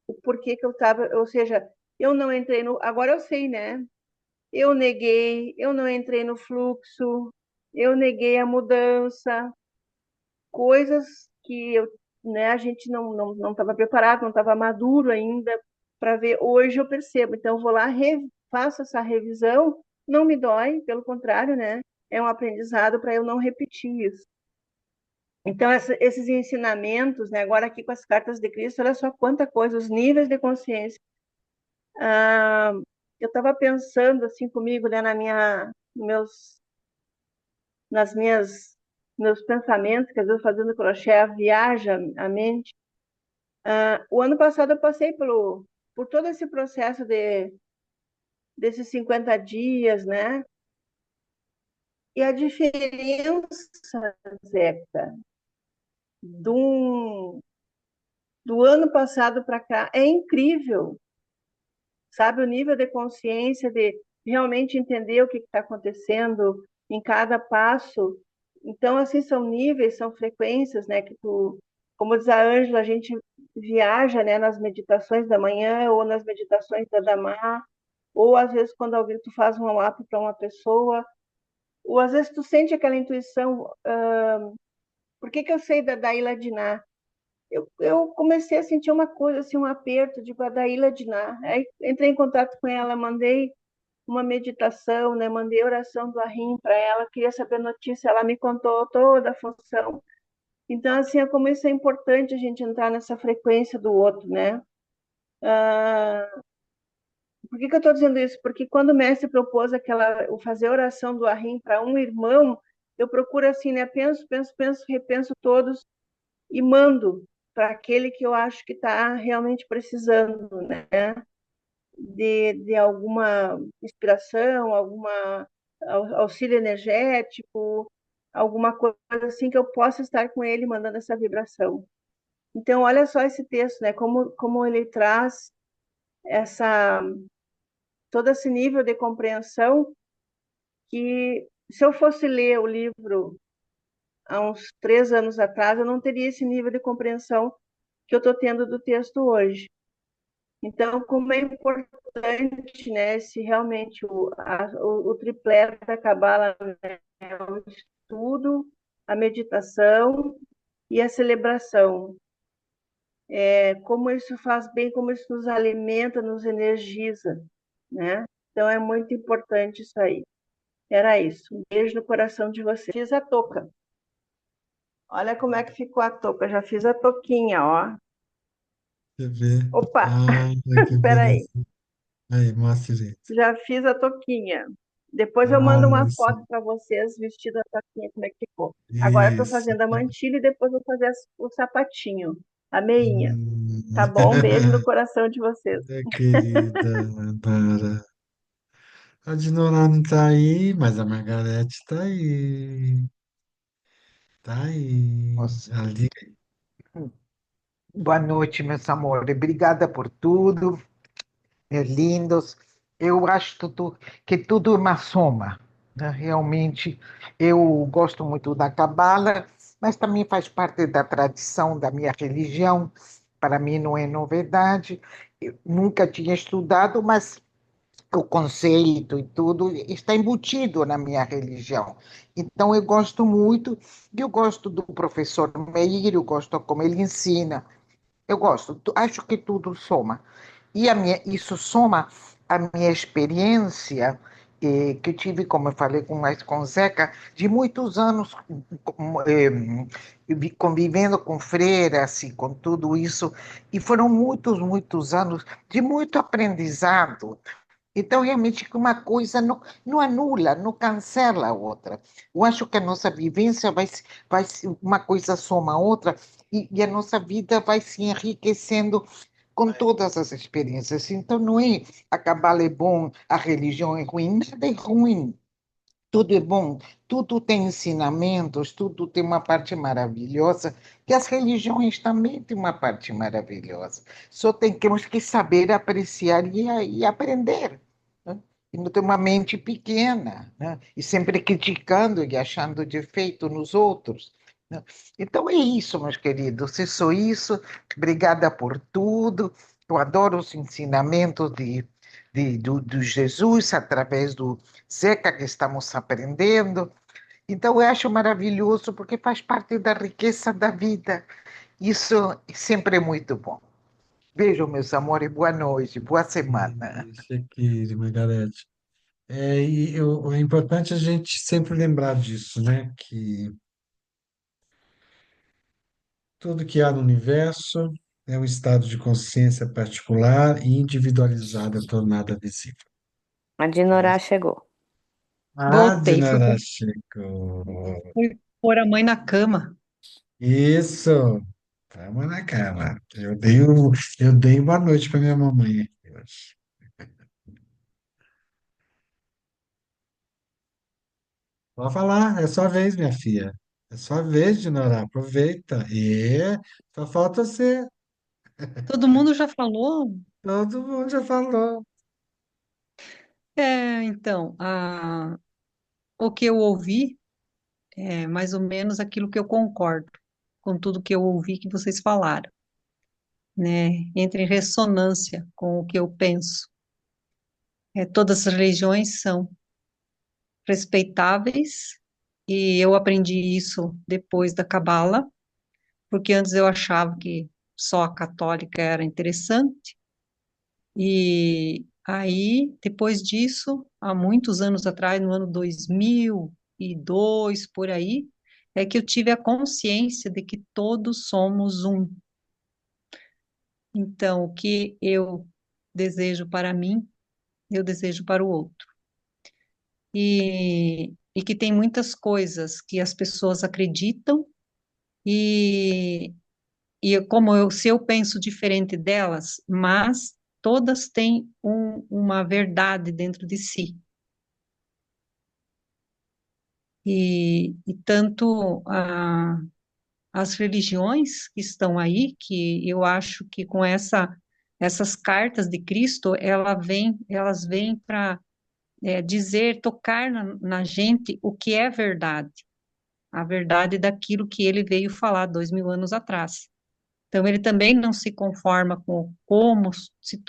o porquê que eu estava, ou seja, eu não entrei no, agora eu sei, né? Eu neguei, eu não entrei no fluxo, eu neguei a mudança, coisas que eu, né, a gente não estava preparado, não estava maduro ainda para ver. Hoje eu percebo, então eu vou lá, faço essa revisão, não me dói, pelo contrário, né? É um aprendizado para eu não repetir isso. Então, esses ensinamentos, né, agora aqui com as cartas de Cristo, olha só quanta coisa, os níveis de consciência. Ah, eu estava pensando assim comigo, né, meus, nas minhas, meus pensamentos, que às vezes fazendo crochê viaja a mente. O ano passado eu passei por todo esse processo desses 50 dias, né? E a diferença, Zeca, do, do ano passado para cá é incrível, sabe? O nível de consciência, de realmente entender o que está acontecendo em cada passo. Então, assim, são níveis, são frequências, né? Que tu, como diz a Ângela, a gente viaja, né? Nas meditações da manhã ou nas meditações da Dhamma, ou às vezes quando alguém tu faz um app para uma pessoa, ou às vezes tu sente aquela intuição. Por que que eu sei da Ilha de Ná? Eu comecei a sentir uma coisa, assim, um aperto, tipo, a da Ilha de Ná. Aí entrei em contato com ela, mandei uma meditação, né? Mandei oração do Arrim para ela, queria saber notícia, ela me contou toda a função. Então, assim, é como isso é importante a gente entrar nessa frequência do outro, né? Por que que eu estou dizendo isso? Porque quando o mestre propôs o fazer oração do Arrim para um irmão, eu procuro assim, né? Penso, penso, penso, repenso todos e mando para aquele que eu acho que está realmente precisando, né? De alguma inspiração, alguma auxílio energético, alguma coisa assim que eu possa estar com ele mandando essa vibração. Então, olha só esse texto, né? Como ele traz essa todo esse nível de compreensão que se eu fosse ler o livro há uns 3 anos atrás, eu não teria esse nível de compreensão que eu estou tendo do texto hoje. Então, como é importante, né, se realmente o tripé da Cabala, né, é o estudo, a meditação e a celebração. Como isso faz bem, como isso nos alimenta, nos energiza, né? Então, é muito importante isso aí. Era isso. Um beijo no coração de vocês. Fiz a touca. Olha como é que ficou a touca. Já fiz a touquinha, ó. Você vê. Opa, Ai, que espera aí. beleza. Aí, mostra, gente. Já fiz a touquinha. Depois eu mando Ah, uma isso, foto para vocês, vestido a touquinha, como é que ficou. Agora eu estou isso. fazendo a mantilha e depois vou fazer o sapatinho, a meinha. Hum. Tá bom? Beijo no coração de vocês. Querida Nara. A Dinora não tá aí, mas a Margarete tá aí. Tá aí. Nossa, Ali. boa noite, meus amores. Obrigada por tudo, lindos. Eu acho que tudo é uma soma, né? Realmente, eu gosto muito da Cabala, mas também faz parte da tradição da minha religião. Para mim não é novidade. Eu nunca tinha estudado, mas o conceito e tudo está embutido na minha religião. Então, eu gosto muito, e eu gosto do professor Meir, eu gosto como ele ensina. Eu gosto, acho que tudo soma. Isso soma a minha experiência, que eu tive, como eu falei com o Zeca, de muitos anos convivendo com freiras e com tudo isso, e foram muitos, muitos anos de muito aprendizado, Então, realmente, que uma coisa não anula, não cancela a outra. Eu acho que a nossa vivência uma coisa soma a outra, e a nossa vida vai se enriquecendo com todas as experiências. Então, não é a cabala é bom, a religião é ruim, nada é ruim. Tudo é bom, tudo tem ensinamentos, tudo tem uma parte maravilhosa, que as religiões também têm uma parte maravilhosa. Só temos que saber apreciar e aprender, né? E não ter uma mente pequena, né? E sempre criticando e achando defeito nos outros, né? Então é isso, meus queridos, é só isso. Obrigada por tudo. Eu adoro os ensinamentos do Jesus através do Zeca que estamos aprendendo. Então, eu acho maravilhoso porque faz parte da riqueza da vida. Isso sempre é muito bom. Beijo, meus amores, boa noite, boa semana. Isso aqui, Margarete. É importante a gente sempre lembrar disso, né? Que tudo que há no universo é um estado de consciência particular e individualizada, tornada visível. A Dinorá chegou. Ah, Voltei, Dinara chegou. fui pôr a mãe na cama. Isso, vamos na cama. Eu dei boa noite para minha mamãe aqui hoje. Pode falar, é sua vez, minha filha. É sua vez, Dinara, aproveita. Só falta você. Todo mundo já falou? Todo mundo já falou. Então, o que eu ouvi é mais ou menos aquilo que eu concordo com tudo que eu ouvi que vocês falaram, né? Entra em ressonância com o que eu penso. Todas as religiões são respeitáveis e eu aprendi isso depois da Cabala, porque antes eu achava que só a católica era interessante. E aí, depois disso, há muitos anos atrás, no ano 2002, por aí, é que eu tive a consciência de que todos somos um. Então, o que eu desejo para mim, eu desejo para o outro. E que tem muitas coisas que as pessoas acreditam e, se eu penso diferente delas, mas todas têm uma verdade dentro de si. E tanto as religiões que estão aí, que eu acho que com essas cartas de Cristo, elas vêm para dizer, tocar na gente o que é verdade, a verdade daquilo que ele veio falar 2000 anos atrás. Então, ele também não se conforma com como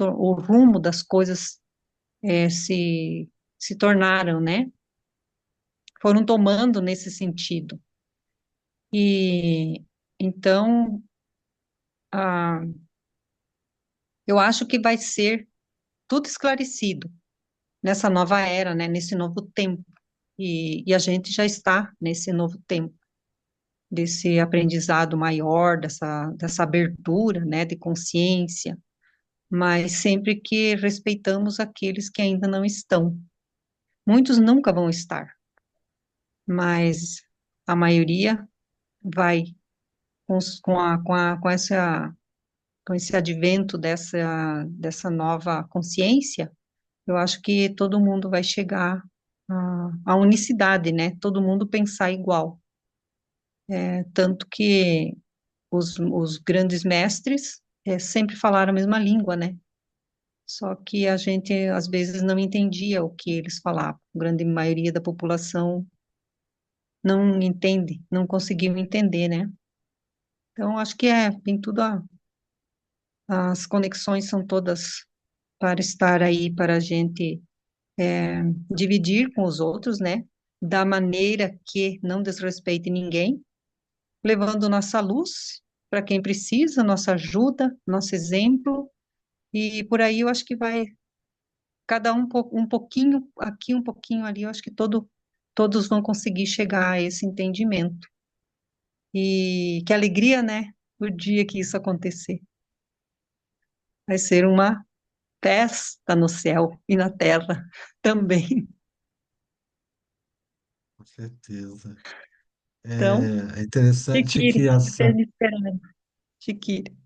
o rumo das coisas se tornaram, né? Foram tomando nesse sentido. E então, ah, eu acho que vai ser tudo esclarecido nessa nova era, né? Nesse novo tempo. E a gente já está nesse novo tempo, desse aprendizado maior, dessa abertura, né? De consciência, mas sempre que respeitamos aqueles que ainda não estão. Muitos nunca vão estar, mas a maioria vai com esse advento dessa nova consciência, eu acho que todo mundo vai chegar à unicidade, né? Todo mundo pensar igual. Tanto que os grandes mestres sempre falaram a mesma língua, né? Só que a gente, às vezes, não entendia o que eles falavam. A grande maioria da população não entende, não conseguiu entender, né? Então, acho que tem tudo, as conexões são todas para estar aí, para a gente dividir com os outros, né? Da maneira que não desrespeite ninguém, levando nossa luz para quem precisa, nossa ajuda, nosso exemplo, e por aí eu acho que vai cada um pouquinho aqui, um pouquinho ali, eu acho que todos vão conseguir chegar a esse entendimento. E que alegria, né? O dia que isso acontecer. Vai ser uma pés, está no céu e na terra também. Com certeza. Então, É interessante Chiquiri, que essa, me esperando. Chiquiri.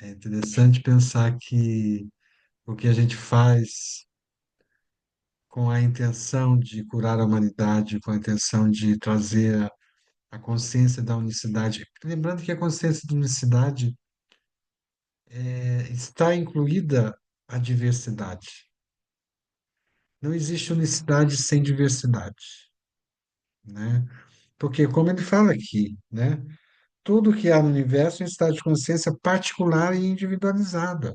é interessante pensar que o que a gente faz com a intenção de curar a humanidade, com a intenção de trazer a consciência da unicidade. Lembrando que a consciência da unicidade está incluída a diversidade. Não existe unicidade sem diversidade, né? Porque, como ele fala aqui, né? Tudo que há no universo é um estado de consciência particular e individualizada.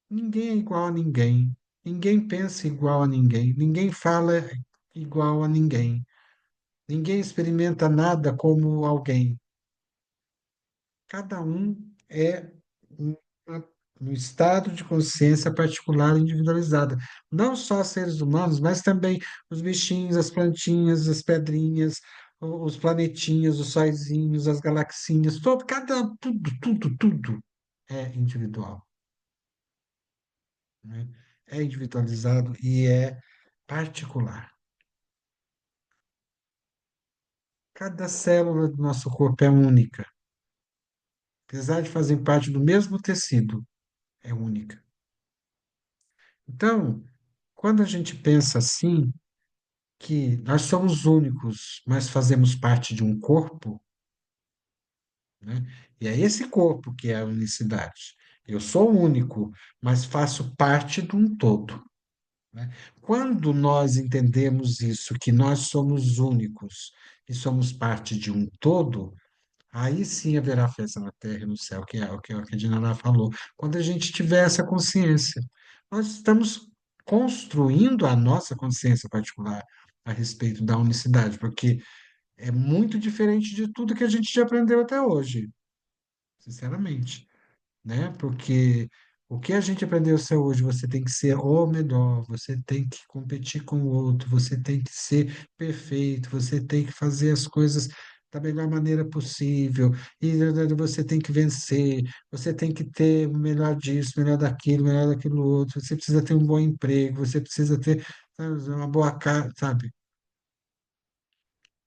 Ninguém é igual a ninguém. Ninguém pensa igual a ninguém. Ninguém fala igual a ninguém. Ninguém experimenta nada como alguém. Cada um é um um estado de consciência particular e individualizada. Não só seres humanos, mas também os bichinhos, as plantinhas, as pedrinhas, os planetinhas, os sóizinhos, as galaxinhas, todo, tudo é individual, né? É individualizado e é particular. Cada célula do nosso corpo é única. Apesar de fazerem parte do mesmo tecido, é única. Então, quando a gente pensa assim, que nós somos únicos, mas fazemos parte de um corpo, né? E é esse corpo que é a unicidade. Eu sou único, mas faço parte de um todo, né? Quando nós entendemos isso, que nós somos únicos e somos parte de um todo, aí sim haverá festa na terra e no céu, que é o que a Dinará falou. Quando a gente tiver essa consciência, nós estamos construindo a nossa consciência particular a respeito da unicidade, porque é muito diferente de tudo que a gente já aprendeu até hoje, sinceramente, né? Porque o que a gente aprendeu até hoje, você tem que ser o melhor, você tem que competir com o outro, você tem que ser perfeito, você tem que fazer as coisas da melhor maneira possível, e você tem que vencer, você tem que ter o melhor disso, o melhor daquilo outro, você precisa ter um bom emprego, você precisa ter, sabe, uma boa casa, sabe?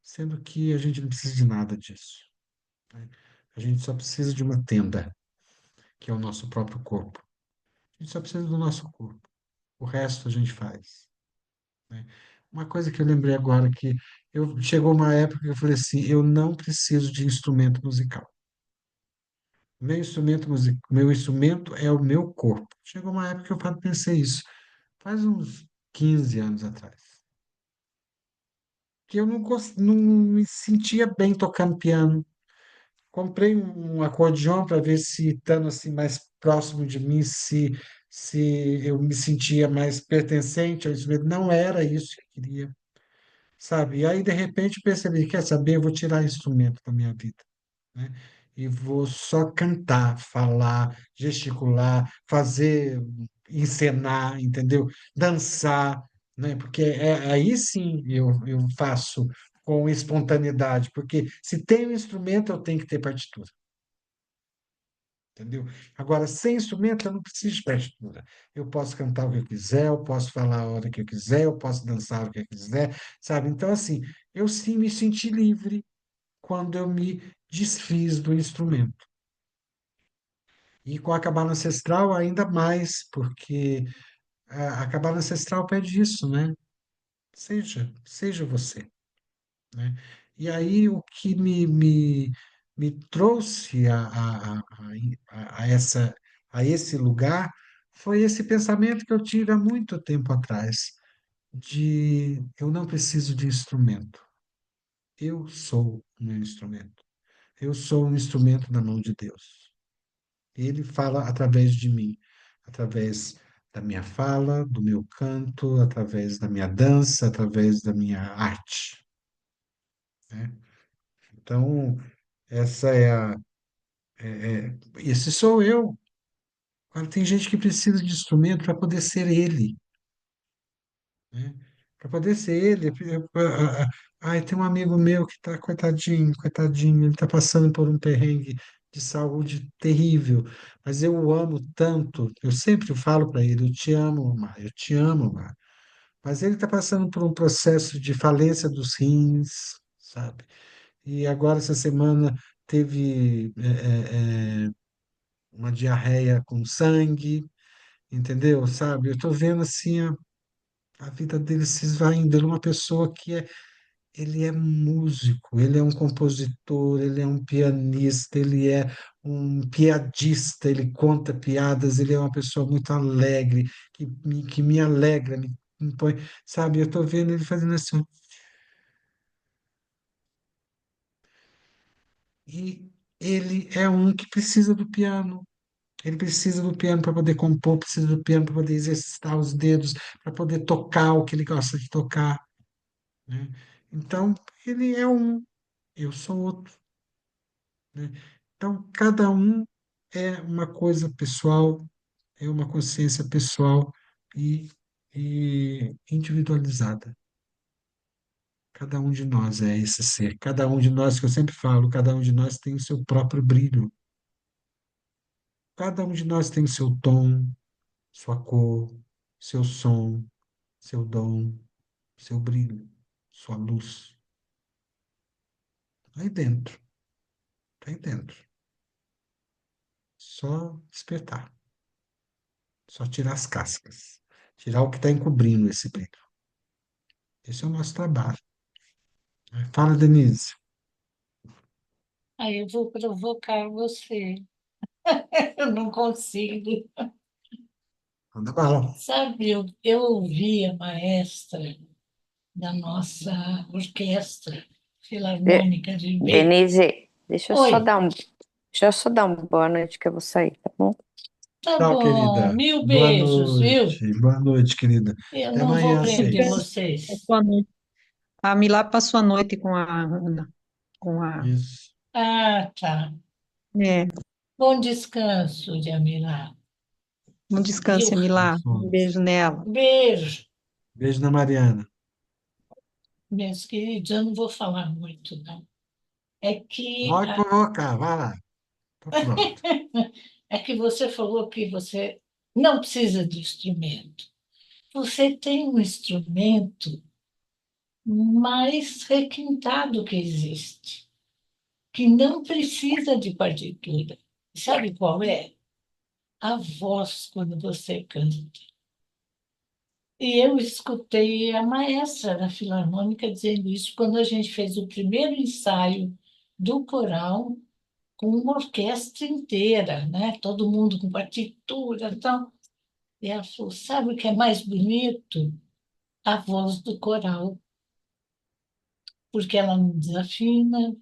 Sendo que a gente não precisa de nada disso, né? A gente só precisa de uma tenda, que é o nosso próprio corpo. A gente só precisa do nosso corpo. O resto a gente faz, né? Uma coisa que eu lembrei agora que chegou uma época que eu falei assim, eu não preciso de instrumento musical. Meu instrumento é o meu corpo. Chegou uma época que eu pensei isso, faz uns 15 anos atrás, que eu não me sentia bem tocando piano. Comprei um acordeão para ver se, estando assim mais próximo de mim, se eu me sentia mais pertencente ao instrumento. Não era isso que eu queria, sabe? E aí, de repente, percebi, quer saber, eu vou tirar instrumento da minha vida, né? E vou só cantar, falar, gesticular, fazer, encenar, entendeu? Dançar, né? Porque aí sim eu faço com espontaneidade, porque se tem um instrumento, eu tenho que ter partitura. Entendeu? Agora, sem instrumento, eu não preciso de partitura. Eu posso cantar o que eu quiser, eu posso falar a hora que eu quiser, eu posso dançar o que eu quiser, sabe? Então, assim, eu sim me senti livre quando eu me desfiz do instrumento. E com a cabala ancestral, ainda mais, porque a cabala ancestral pede isso, né? Seja você, né? E aí, o que me trouxe a esse lugar foi esse pensamento que eu tive há muito tempo atrás, de eu não preciso de instrumento, eu sou um instrumento, eu sou um instrumento na mão de Deus. Ele fala através de mim, através da minha fala, do meu canto, através da minha dança, através da minha arte, né? Então, essa é esse sou eu. Agora, tem gente que precisa de instrumento para poder ser ele, né? Para poder ser ele. Ai, tem um amigo meu que está, coitadinho, coitadinho, ele está passando por um perrengue de saúde terrível, mas eu o amo tanto, eu sempre falo para ele, eu te amo, Mar, eu te amo, Mar. Mas ele está passando por um processo de falência dos rins, sabe? E agora, essa semana, teve uma diarreia com sangue, entendeu? Sabe? Eu estou vendo assim a vida dele se esvaindo. Ele é uma pessoa ele é músico, ele é um compositor, ele é um pianista, ele é um piadista, ele conta piadas, ele é uma pessoa muito alegre, que me alegra, me põe, sabe? Eu estou vendo ele fazendo assim. E ele é um que precisa do piano. Ele precisa do piano para poder compor, precisa do piano para poder exercitar os dedos, para poder tocar o que ele gosta de tocar, né? Então, ele é um, eu sou outro, né? Então, cada um é uma coisa pessoal, é uma consciência pessoal e, e individualizada. Cada um de nós é esse ser. Cada um de nós, que eu sempre falo, cada um de nós tem o seu próprio brilho. Cada um de nós tem o seu tom, sua cor, seu som, seu dom, seu brilho, sua luz. Tá aí dentro, tá aí dentro. Só despertar, só tirar as cascas, tirar o que está encobrindo esse brilho. Esse é o nosso trabalho. Fala, Denise. Aí eu vou provocar você. Eu não consigo. Manda bala. Sabe, eu ouvi a maestra da nossa orquestra De- filarmônica de Ribeirão. Denise, Oi, deixa eu só dar uma boa noite que eu vou sair, tá bom? tá Tchau, bom. querida. Mil Boa beijos, viu? noite. Boa noite, querida. Eu Até não vou amanhã, às prender 6. vocês. Passou a noite. A Milá passou a noite com a Ana, com a, Isso. Ah, tá. é, Bom descanso, Jamila. um Viu? descanso, Milá, um Sonos. beijo nela. Beijo, Beijo na Mariana. meus queridos. Eu não vou falar muito, não. É que, Pode provocar, vai lá. Tô pronto. é que você falou que você não precisa de instrumento. Você tem um instrumento mais requintado que existe, que não precisa de partitura. Sabe qual é? A voz quando você canta. E eu escutei a maestra da Filarmônica dizendo isso quando a gente fez o primeiro ensaio do coral com uma orquestra inteira, né? Todo mundo com partitura e tal. E ela falou: sabe o que é mais bonito? A voz do coral, porque ela não desafina,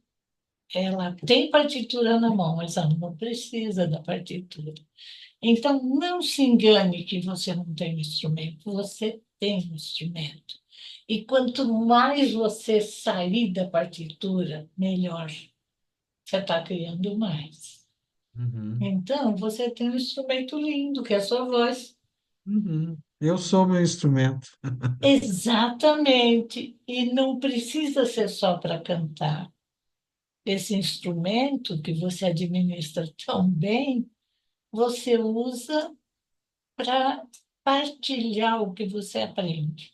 ela tem partitura na mão, mas ela não precisa da partitura. Então, não se engane que você não tem um instrumento, você tem um instrumento. E quanto mais você sair da partitura, melhor. Você está criando mais. Uhum. Então, você tem um instrumento lindo, que é a sua voz. Uhum. Eu sou meu instrumento. Exatamente. E não precisa ser só para cantar. Esse instrumento que você administra tão bem, você usa para partilhar o que você aprende.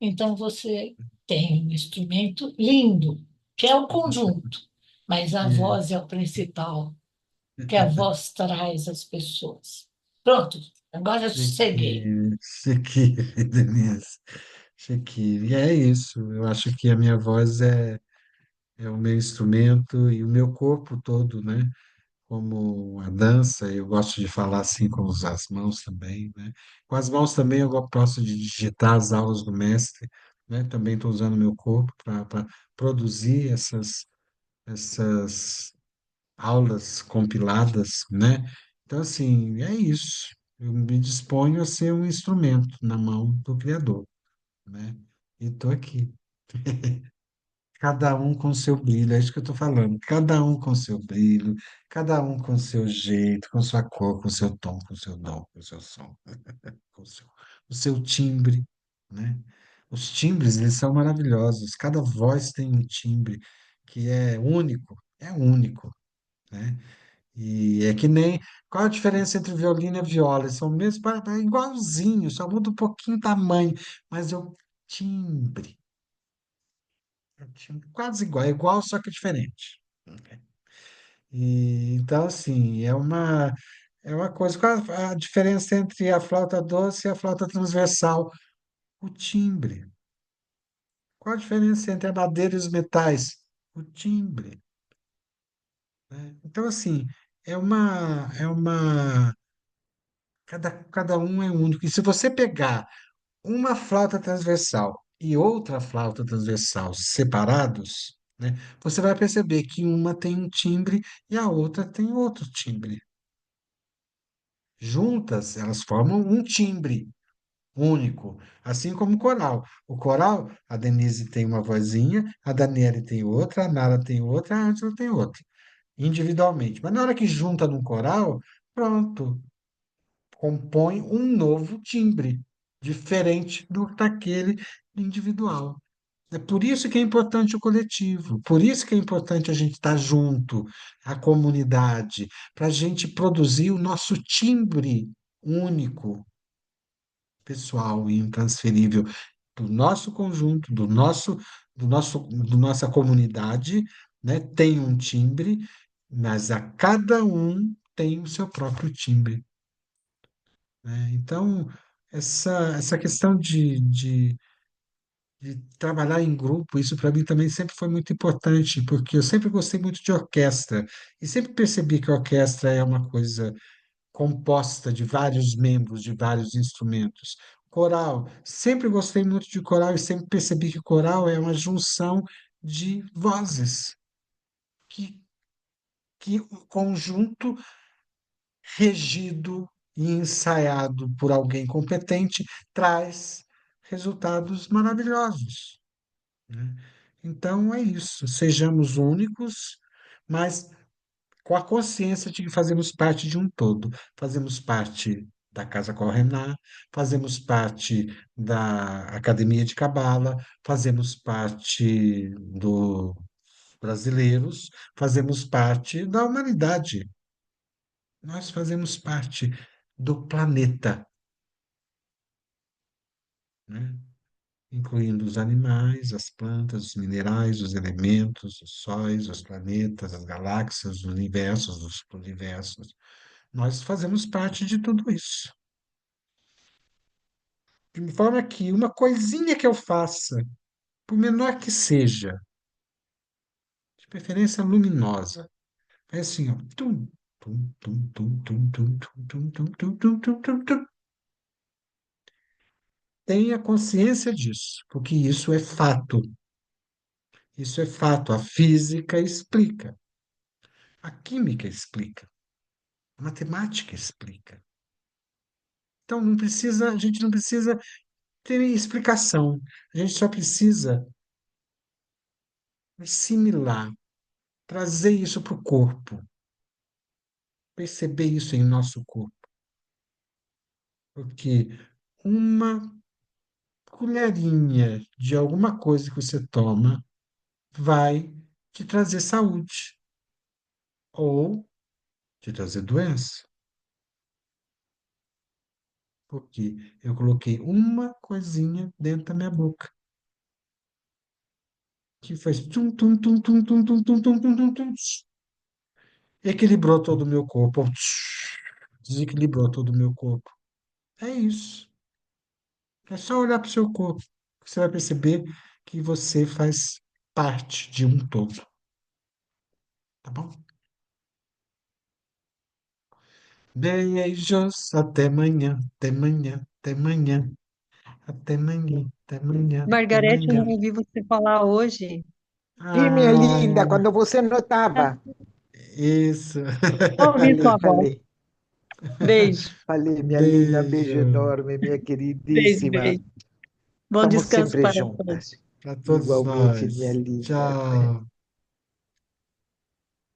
Então, você tem um instrumento lindo, que é o conjunto, mas a voz é Isso. o principal, que a voz traz às pessoas. Pronto, agora eu sosseguei. Chique, chique, Denise. Chique. E é isso. Eu acho que a minha voz é o meu instrumento e o meu corpo todo, né? Como a dança, eu gosto de falar assim com as mãos também, né? Com as mãos também eu gosto de digitar as aulas do mestre, né? Também estou usando o meu corpo para produzir essas aulas compiladas, né? Então, assim, é isso. Eu me disponho a ser um instrumento na mão do Criador, né? E estou aqui. Cada um com seu brilho, é isso que eu estou falando. Cada um com seu brilho, cada um com seu jeito, com sua cor, com seu tom, com seu dom, com seu som, o seu timbre, né? Os timbres, eles são maravilhosos. Cada voz tem um timbre que é único, né? E é que nem. Qual a diferença entre violino e viola? São mesmo, é igualzinho, só muda um pouquinho o tamanho, mas é o timbre. É o timbre quase igual, é igual, só que é diferente. E, então, assim, é uma coisa. Qual a diferença entre a flauta doce e a flauta transversal? O timbre. Qual a diferença entre a madeira e os metais? O timbre, né? Então, assim, cada um é único. E se você pegar uma flauta transversal e outra flauta transversal separados, né, você vai perceber que uma tem um timbre e a outra tem outro timbre. Juntas, elas formam um timbre único, assim como o coral. O coral, a Denise tem uma vozinha, a Daniele tem outra, a Nara tem outra, a Ângela tem outra, individualmente. Mas na hora que junta num coral, pronto, compõe um novo timbre, diferente do daquele individual. É por isso que é importante o coletivo, por isso que é importante a gente estar junto, a comunidade, para a gente produzir o nosso timbre único, pessoal e intransferível do nosso conjunto, do nossa comunidade, né? Tem um timbre, mas a cada um tem o seu próprio timbre, né? Então, essa questão de trabalhar em grupo, isso para mim também sempre foi muito importante, porque eu sempre gostei muito de orquestra e sempre percebi que a orquestra é uma coisa composta de vários membros, de vários instrumentos. Coral, sempre gostei muito de coral e sempre percebi que coral é uma junção de vozes, que, que um conjunto regido e ensaiado por alguém competente traz resultados maravilhosos, né? Então é isso, sejamos únicos, mas com a consciência de que fazemos parte de um todo. Fazemos parte da Casa Correná, fazemos parte da Academia de Cabala, fazemos parte dos brasileiros, fazemos parte da humanidade. Nós fazemos parte do planeta, né? Incluindo os animais, as plantas, os minerais, os elementos, os sóis, os planetas, as galáxias, os universos, os universos. Nós fazemos parte de tudo isso. De forma que uma coisinha que eu faça, por menor que seja, de preferência luminosa, é assim, ó, tum, tum, tum, tum, tum, tum, tum, tum, tum, tum, tum, tum, tum, tum. Tenha consciência disso, porque isso é fato. Isso é fato. A física explica, a química explica, a matemática explica. Então a gente não precisa ter explicação. A gente só precisa assimilar, trazer isso para o corpo, perceber isso em nosso corpo. Porque uma colherinha de alguma coisa que você toma vai te trazer saúde ou te trazer doença. Porque eu coloquei uma coisinha dentro da minha boca, que faz tum, tum, tum, tum, tum, tum, tum, tum, tum, tum, tum, equilibrou todo o meu corpo, desequilibrou todo o meu corpo. É isso. É só olhar para o seu corpo, que você vai perceber que você faz parte de um todo, tá bom? Beijos, até amanhã, até amanhã, até amanhã, até amanhã, até amanhã, até Margarete, eu não amanhã. ouvi você falar hoje. E minha linda, Ah, quando você não estava. isso. Ouvi Falei, sua voz. falei, Beijo, falei, minha linda, beijo Beijo enorme, minha beijo, queridíssima. beijo. Bom Estamos descanso sempre para todos. juntas. para todos Igualmente, minha nós. linda. Tchau.